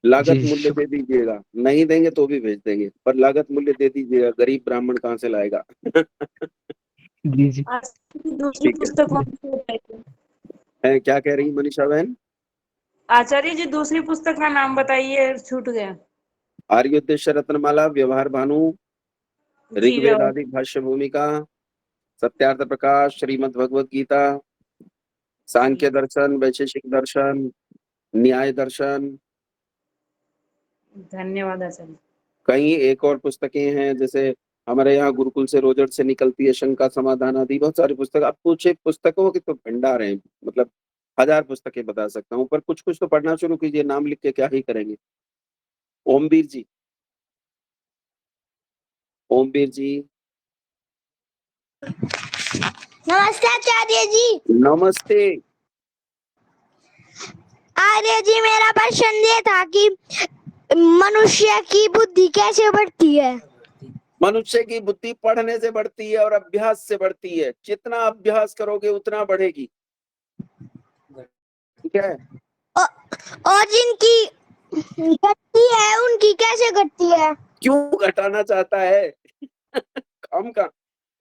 S1: लागत
S22: जी,
S1: मूल्य दे दीजिएगा, नहीं देंगे तो भी भेज देंगे, पर लागत मूल्य दे दीजिएगा। गरीब ब्राह्मण कहाँ से लाएगा?
S22: जी जी।
S4: दूसरी
S1: ठीक है।
S4: पुस्तक कौन सी बताइए?
S1: है क्या कह रही मनीषा बहन?
S4: आचार्य जी दूसरी पुस्तक का नाम बताइए, छूट गया।
S1: आर्योद्देश्य रत्नमाला, व्यवहार भानु,
S4: जी
S1: ऋग्वेद आदि भाष्य भूमिका, सत्यार्थ प्रकाश, श्रीमद् भगवद गीता, सांख्य दर्शन, वैशेषिक दर्शन, न्याय दर्शन।
S4: धन्यवाद आचार्य।
S1: कई एक और पुस्तकें हैं, जैसे हमारे यहाँ गुरुकुल से रोजर से निकलती है शंका समाधान आदि, बहुत सारी पुस्तक। आप पूछे पुस्तकों के तो भंडार हैं, मतलब 1000 पुस्तकें बता सकता हूँ, पर कुछ कुछ तो पढ़ना शुरू कीजिए। नाम लिख के क्या ही करेंगे। ओमवीर जी, ओमवीर जी।
S20: नमस्ते आचार्य जी।
S1: नमस्ते
S20: आर्य जी, मेरा प्रश्न ये था कि मनुष्य की बुद्धि कैसे बढ़ती है?
S1: मनुष्य की बुद्धि पढ़ने से बढ़ती है और अभ्यास से बढ़ती है। जितना अभ्यास करोगे उतना बढ़ेगी। ठीक है।
S20: और जिनकी घटती है उनकी कैसे घटती है?
S1: क्यों घटाना चाहता है? काम का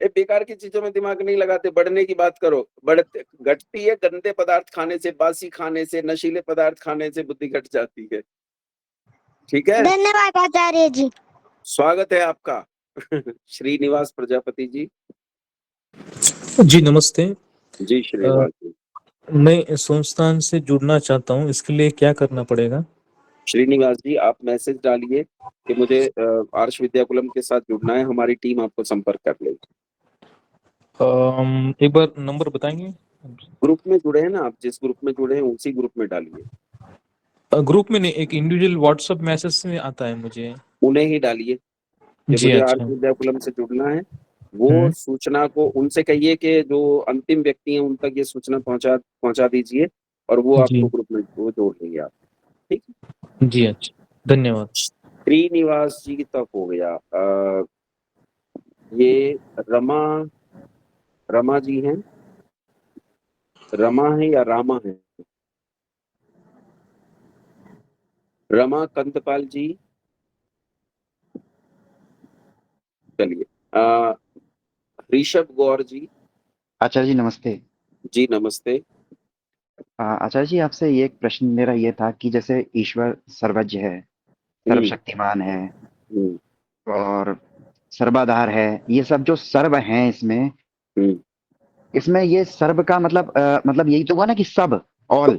S1: ये बेकार की चीजों में दिमाग नहीं लगाते। बढ़ने की बात करो। बढ़ते घटती है गंदे पदार्थ खाने से, बासी खाने से, नशीले पदार्थ खाने से बुद्धि घट जाती है। ठीक है।
S20: धन्यवाद आचार्य जी।
S1: स्वागत है आपका। श्रीनिवास प्रजापति जी।
S5: जी नमस्ते
S1: जी श्रीनिवास जी।
S5: मैं संस्थान से जुड़ना चाहता हूँ, इसके लिए क्या करना पड़ेगा?
S1: श्रीनिवास जी, आप मैसेज डालिए कि मुझे आर्ष विद्याकुलम के साथ जुड़ना है, हमारी टीम आपको संपर्क कर लेगी।
S5: एक बार नंबर बताएंगे?
S1: ग्रुप में जुड़े हैं ना आप? जिस ग्रुप में जुड़े हैं उसी ग्रुप में डालिए।
S5: ग्रुप में नहीं, एक इंडिविजुअल व्हाट्सएप मैसेज में आता है मुझे।
S1: उन्हें ही डालिए कि
S5: जी
S1: मुझे
S5: अच्छा।
S1: आर्ष विद्याकुलम से जुड़ना है। वो सूचना को उनसे कहिए कि जो अंतिम व्यक्ति हैं उन तक ये सूचना पहुंचा दीजिए और वो आपको ग्रुप में वो जोड़ लेंगे आप। ठीक है
S5: जी अच्छा, धन्यवाद।
S1: श्रीनिवास जी तक हो गया। ये रमा जी हैं। रमा है या रामा है? रमा कंदपाल जी। चलिए ऋषभ गौर जी।
S23: आचार्य जी नमस्ते।
S1: जी नमस्ते।
S23: आचार्य जी, आपसे ये एक प्रश्न मेरा ये था कि जैसे ईश्वर सर्वज्ञ है, सर्वशक्तिमान है और सर्वाधार है, ये सब जो सर्व हैं इसमें ये सर्व का मतलब यही तो हुआ ना कि सब ऑल,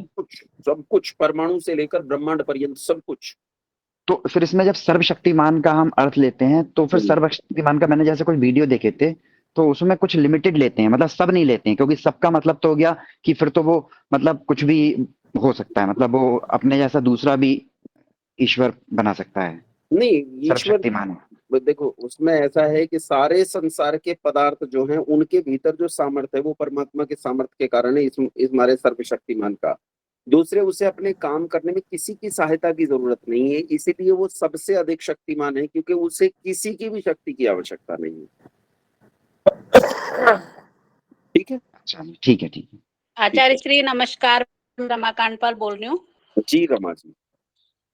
S1: सब कुछ परमाणु से लेकर ब्रह्मांड पर्यंत सब कुछ।
S23: तो फिर इसमें जब सर्वशक्तिमान का हम अर्थ लेते हैं तो फिर सर्वशक्तिमान का मैंने जैसे कोई वीडियो देखे थे तो उसमें कुछ लिमिटेड लेते हैं, मतलब सब नहीं लेते हैं, क्योंकि सबका मतलब तो हो गया कि फिर तो वो मतलब कुछ भी हो सकता है, मतलब वो अपने जैसा दूसरा भी ईश्वर बना सकता है।
S1: नहीं,
S23: सर्वशक्तिमान
S1: देखो उसमें ऐसा है कि सारे संसार के पदार्थ जो हैं उनके भीतर जो सामर्थ्य है वो परमात्मा के सामर्थ्य के कारण है। इस हमारे सर्वशक्तिमान का दूसरे, उसे अपने काम करने में किसी की सहायता की जरूरत नहीं है, इसीलिए वो सबसे अधिक शक्तिमान है, क्योंकि उसे किसी की भी शक्ति की आवश्यकता नहीं है। ठीक है,
S23: ठीक है, ठीक है।
S6: आचार्य श्री नमस्कार, रमाकांत पाल बोल रही हूँ।
S1: जी रमा जी,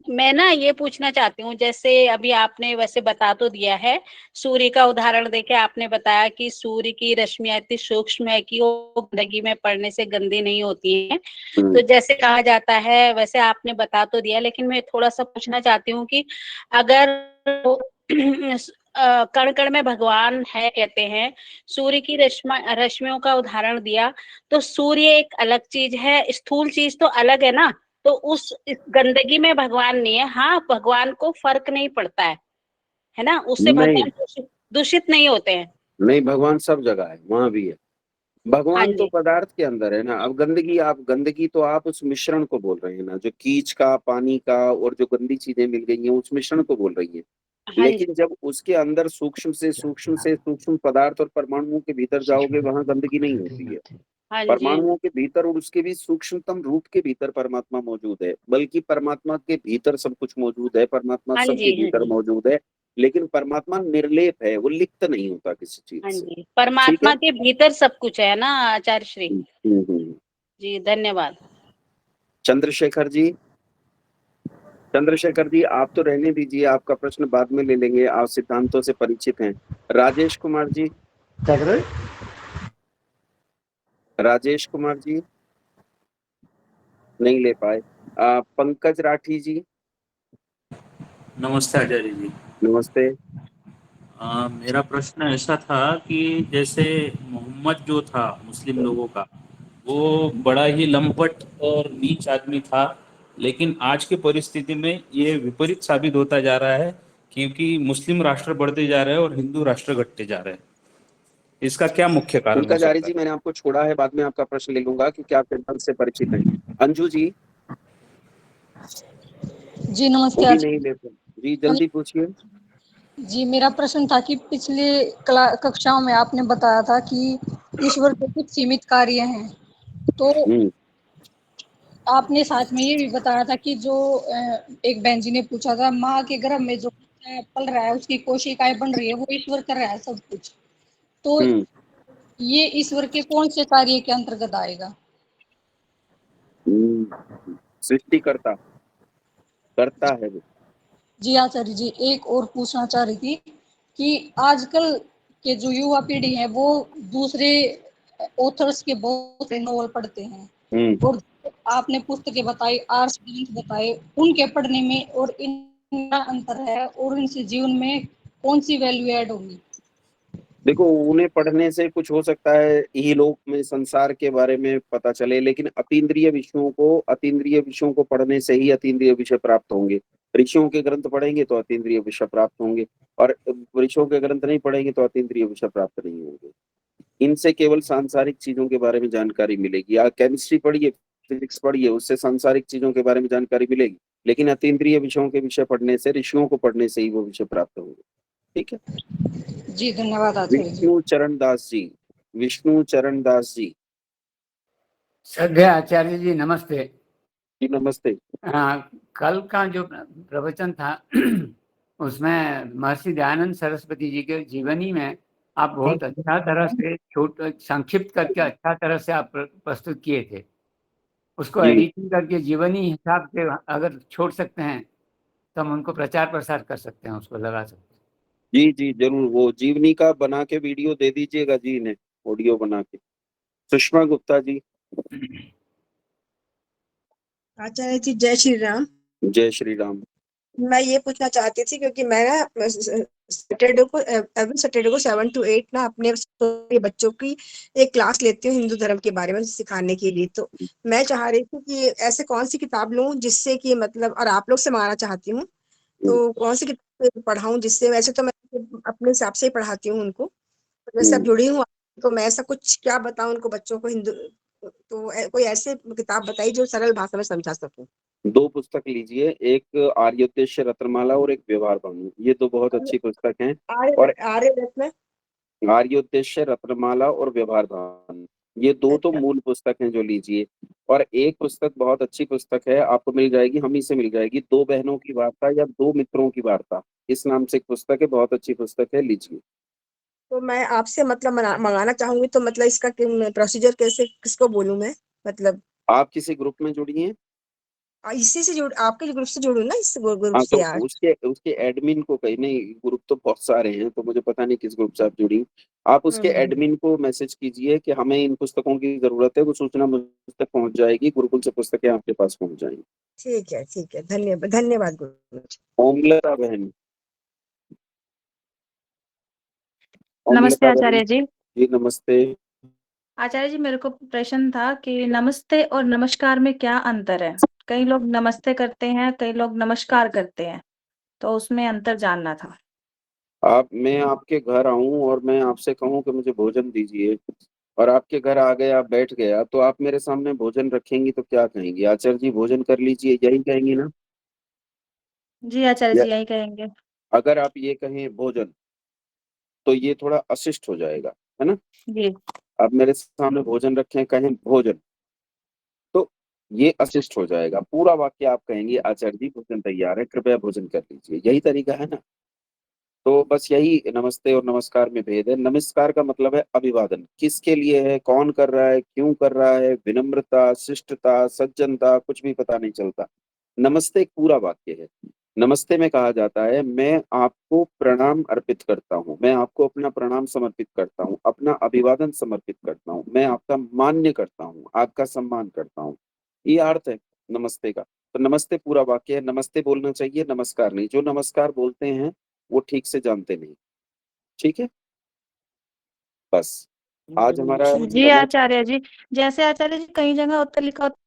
S6: मैं ना ये पूछना चाहती हूँ, जैसे अभी आपने वैसे बता तो दिया है, सूर्य का उदाहरण देके आपने बताया कि सूर्य की रश्मियां इतनी सूक्ष्म है कि वो गंदगी में पड़ने से गंदी नहीं होती है। तो जैसे कहा जाता है वैसे आपने बता तो दिया, लेकिन मैं थोड़ा सा पूछना चाहती हूँ कि अगर कण कण में भगवान है कहते हैं, सूर्य की रश्मियों का उदाहरण दिया, तो सूर्य एक अलग चीज है, स्थूल चीज तो अलग है ना, तो उस इस गंदगी में भगवान नहीं है। हाँ, भगवान को फर्क नहीं पड़ता है ना, उससे
S1: नहीं
S6: भगवान दूषित नहीं होते हैं।
S1: नहीं, भगवान सब जगह है, वहां भी है।
S6: हाँ
S1: भगवान तो
S6: जी,
S1: पदार्थ के अंदर है ना। अब गंदगी तो आप उस मिश्रण को बोल रहे हैं ना, जो कीच का, पानी का और जो गंदी चीजें मिल गई हैं, उस मिश्रण को बोल रही हैं।
S6: हाँ जी,
S1: लेकिन जब उसके अंदर सूक्ष्म से सूक्ष्म पदार्थ और परमाणुओं के भीतर जाओगे, वहां गंदगी नहीं होती है।
S6: हाँ जी,
S1: परमाणुओं के भीतर और उसके भी सूक्ष्मतम रूप के भीतर परमात्मा मौजूद है, बल्कि परमात्मा के भीतर सब कुछ मौजूद है, परमात्मा
S6: हाँ
S1: सबके
S6: जी, हाँ
S1: भीतर
S6: जी,
S1: मौजूद है। लेकिन परमात्मा निर्लेप है, वो लिप्त नहीं होता किसी चीज
S6: हाँ
S1: से।
S6: जी,
S1: ठीक है।
S6: परमात्मा के भीतर सब कुछ है ना आचार्य श्री।
S1: हम्म।
S6: जी धन्यवाद।
S1: चंद्रशेखर जी, आप तो रहने दीजिए, आपका प्रश्न बाद में ले लेंगे, आप सिद्धांतों से परिचित हैं। राजेश कुमार जी, नहीं ले पाए। पंकज राठी जी,
S7: नमस्ते आचार्य जी।
S1: नमस्ते।
S7: मेरा प्रश्न ऐसा था कि जैसे मोहम्मद जो था मुस्लिम लोगों का, वो बड़ा ही लंपट और नीच आदमी था, लेकिन आज की परिस्थिति में ये विपरीत साबित होता जा रहा है, क्योंकि मुस्लिम राष्ट्र बढ़ते जा रहे हैं और हिंदू राष्ट्र घटते जा रहे हैं। इसका क्या मुख्य कारण हो
S1: पंकज आर्य
S7: सकता
S1: जी,
S7: है?
S1: मैंने आपको छोड़ा है, बाद में आपका प्रश्न ले लूंगा, क्योंकि आप सिद्धांत से परिचित हैं। अंजू जी,
S9: जी
S1: वो
S9: नमस्कार
S1: भी नहीं लेते। जी जल्दी पूछिए।
S9: जी। मेरा प्रश्न था कि पिछले कक्षाओं में आपने बताया था कि ईश्वर के कुछ सीमित कार्य हैं, तो आपने साथ में ये भी बताया था कि जो एक बहन जी ने पूछा था, माँ के गर्भ में जो पल रहा है, उसकी कोशिकाएं बन रही है, वो ईश्वर कर रहा है सब कुछ। तो ये ईश्वर के कौन से कार्य के अंतर्गत आएगा?
S1: सृष्टिकर्ता करता है वो।
S9: जी आचार्य जी, एक और पूछना चाह रही थी कि आजकल के जो युवा पीढ़ी है वो दूसरे ऑथर्स के बहुत से नॉवल पढ़ते हैं, और आपने पुस्तकें बताई, आर्ट्स बताए, उनके पढ़ने में और इनका अंतर है, और इनसे जीवन में कौन सी वैल्यू ऐड होगी?
S1: देखो, उन्हें पढ़ने से कुछ हो सकता है इहलोक में संसार के बारे में पता चले, लेकिन अतीन्द्रिय विषयों को पढ़ने से ही अतीन्द्रिय विषय प्राप्त होंगे। ऋषियों के ग्रंथ पढ़ेंगे तो अतीन्द्रिय विषय प्राप्त होंगे, और ऋषियों के ग्रंथ नहीं पढ़ेंगे तो अतीन्द्रिय विषय प्राप्त नहीं होंगे। इनसे केवल सांसारिक चीजों के बारे में जानकारी मिलेगी। या केमिस्ट्री पढ़िए, फिजिक्स पढ़िए, उससे सांसारिक चीजों के बारे में जानकारी मिलेगी, लेकिन अतीन्द्रिय विषयों के विषय पढ़ने से, ऋषियों को पढ़ने से ही वो विषय प्राप्त होंगे। ठीक है।
S9: जी धन्यवाद आचार्य जी।
S1: विष्णु चरण दास जी।
S24: श्रद्धेय आचार्य जी नमस्ते।
S1: जी नमस्ते।
S24: कल का जो प्रवचन था उसमें महर्षि दयानंद सरस्वती जी के जीवनी में आप बहुत अच्छा तरह से संक्षिप्त करके अच्छा तरह से आप प्रस्तुत किए थे। उसको एडिटिंग करके जीवनी हिसाब से अगर छोड़ सकते हैं तो हम उनको प्रचार प्रसार कर सकते हैं, उसको लगा सकते हैं।
S1: जी जी जरूर, वो जीवनी का बना के वीडियो दे दीजिएगा जी इन्हें, ऑडियो बना के। सुषमा गुप्ता जी।
S25: आचार्य जी जय श्री राम।
S1: जय श्री राम।
S25: मैं ये पूछना चाहती थी, क्योंकि मैं ना सैटरडे को 7 to 8 ना अपने बच्चों की एक क्लास लेती हूँ हिंदू धर्म के बारे में सिखाने के लिए। तो मैं चाह रही थी कि ऐसे कौन सी किताब लूँ जिससे कि मतलब, और आप लोग से मंगाना चाहती हूँ, तो कौन सी किताब पढ़ाऊँ जिससे, वैसे तो मैं अपने हिसाब से ही पढ़ाती हूँ उनको, जैसे अब जुड़ी हूँ, तो मैं ऐसा कुछ क्या बताऊँ उनको, बच्चों को हिंदू, तो कोई ऐसे किताब बताइए जो सरल भाषा में समझा सकूं।
S1: 2 पुस्तक लीजिए, एक आर्योद्देश्य रत्नमाला और एक व्यवहार भानु। ये 2 बहुत अच्छी पुस्तक हैं। और आर्योद्देश्य रत्नमाला और व्यवहार भानु, ये 2 तो मूल पुस्तक हैं जो लीजिए। और एक पुस्तक बहुत अच्छी पुस्तक है, आपको मिल जाएगी, हम ही से मिल जाएगी, 2 बहनों की वार्ता या 2 मित्रों की वार्ता, इस नाम से एक पुस्तक है, बहुत अच्छी पुस्तक है, लीजिए।
S25: तो मैं आपसे मतलब मंगाना चाहूंगी, तो मतलब इसका प्रोसीजर कैसे, किसको बोलूं मैं, मतलब
S1: आप किसी ग्रुप में जुड़ी हैं?
S25: इसी से जुड़, आपके ग्रुप से जुड़ू ना, इस ग्रुप
S1: हाँ,
S25: से
S1: तो
S25: यार।
S1: उसके एडमिन को कहीं नहीं, ग्रुप तो बहुत सारे हैं, तो मुझे पता नहीं किस ग्रुप से आप जुड़ी। आप उसके एडमिन को मैसेज कीजिए कि हमें इन पुस्तकों की जरूरत है, वो सूचना मुझ तक पहुंच जाएगी, गुरुकुल से पुस्तकें आपके पास पहुंच जाएंगी।
S25: ठीक है, धन्यवाद धन्यवाद गुरुजी।
S1: ओमलता बहन।
S2: नमस्ते
S1: ओमलता बहन,
S2: आचार्य जी।
S1: जी नमस्ते।
S2: आचार्य जी, मेरे को प्रश्न था कि नमस्ते और नमस्कार में क्या अंतर है? कई लोग नमस्ते करते हैं, कई लोग नमस्कार करते हैं, तो उसमें अंतर जानना था।
S1: मैं आपके घर आऊं और मैं आपसे कहूं कि मुझे भोजन दीजिए, और आपके घर आ गए, आप बैठ गया, तो आप मेरे सामने भोजन रखेंगी तो क्या कहेंगी? आचार्य जी भोजन कर लीजिए, यही कहेंगी ना?
S2: जी आचार्य
S1: या
S2: जी, यही कहेंगे।
S1: अगर आप ये कहें भोजन, तो ये थोड़ा अशिष्ट हो जाएगा, है ना?
S2: जी।
S1: आप मेरे सामने भोजन रखें, कहें भोजन, तो ये अशिष्ट हो जाएगा। पूरा वाक्य आप कहेंगे आचार्य जी भोजन तैयार है, कृपया भोजन कर लीजिए, यही तरीका है ना? तो बस यही नमस्ते और नमस्कार में भेद है। नमस्कार का मतलब है अभिवादन, किसके लिए है, कौन कर रहा है, क्यों कर रहा है, विनम्रता, शिष्टता, सज्जनता, कुछ भी पता नहीं चलता। नमस्ते एक पूरा वाक्य है। नमस्ते में कहा जाता है मैं आपको प्रणाम अर्पित करता हूँ, मैं आपको अपना प्रणाम समर्पित करता हूँ, अपना अभिवादन समर्पित करता हूँ, मैं आपका मान्य करता हूँ, आपका सम्मान करता हूँ, ये अर्थ है नमस्ते का। तो नमस्ते पूरा वाक्य है, नमस्ते बोलना चाहिए, नमस्कार नहीं। जो नमस्कार बोलते हैं वो ठीक से जानते नहीं। ठीक है, बस आज हमारा
S2: जी
S1: समय।
S2: आचार्य जी, जैसे आचार्य जी कई जगह उत्तर लिखा होता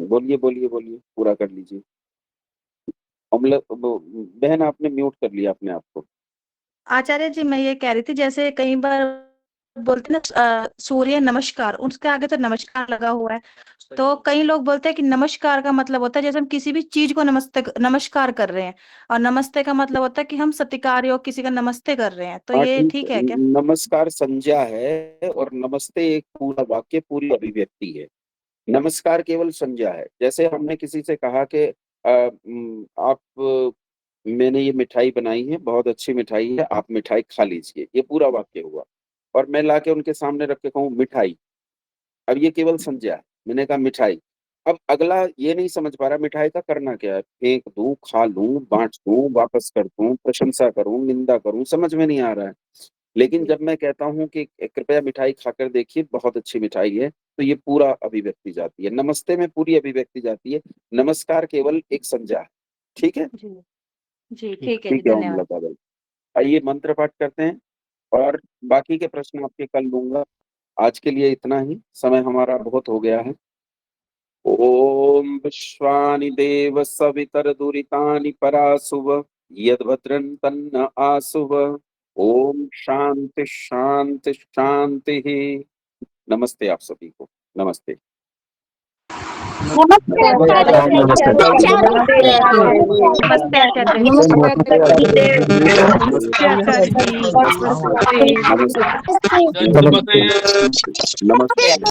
S1: बोलिए बोलिए बोलिए, पूरा कर लीजिए। बहन आपने म्यूट कर लिया अपने आप को।
S2: आचार्य जी, मैं ये कह रही थी, जैसे कई बार बोलते हैं ना सूर्य नमस्कार, उसके आगे तो नमस्कार लगा हुआ है, तो कई लोग बोलते हैं कि नमस्कार का मतलब होता है जैसे हम किसी भी चीज को नमस्कार कर रहे हैं, और नमस्ते का मतलब होता है कि हम सत्कार योग किसी का नमस्ते कर रहे हैं, तो
S1: हाँ
S2: ये
S1: ठीक
S2: ठीक
S1: है,
S2: है क्या?
S1: नमस्कार संज्ञा है और नमस्ते एक पूरा वाक्य, पूरी अभिव्यक्ति है। नमस्कार केवल संज्ञा है। जैसे हमने किसी से कहा कि मैंने ये मिठाई बनाई है, बहुत अच्छी मिठाई है, आप मिठाई खा लीजिए, ये पूरा वाक्य हुआ। और मैं लाके उनके सामने रख के कहूँ मिठाई, अब ये केवल संज्ञा है, मैंने कहा मिठाई। अब अगला ये नहीं समझ पा रहा मिठाई का करना क्या है, फेंक दूं, खा लूं, बांट दूं, वापस कर दूं, प्रशंसा करूं, निंदा करूं, समझ में नहीं आ रहा है। लेकिन जब मैं कहता हूं कि कृपया मिठाई खाकर देखिए, बहुत अच्छी मिठाई है, तो ये पूरा अभिव्यक्ति जाती है। नमस्ते में पूरी अभिव्यक्ति जाती है, नमस्कार केवल एक संज्ञा है। ठीक है,
S2: जी जी, ठीक है जी,
S1: ठीक है
S2: धन्यवाद।
S1: ओमलता भाई। आइए मंत्र पाठ करते हैं, और बाकी के प्रश्न आपके कल लूंगा। आज के लिए इतना ही, समय हमारा बहुत हो गया है। ओम विश्वानि देव सवितरदुरितानि परासुव यद्भद्रं तन्न आसुव। ओम शांति शांति शांति। नमस्ते आप सभी को, नमस्ते।
S20: नमस्ते आचार्य
S17: नमस्ते।
S2: नमस्ते आचार्य जी।
S1: नमस्ते आचार्य जी।
S2: नमस्ते आचार्य जी।
S1: नमस्ते। नमस्ते।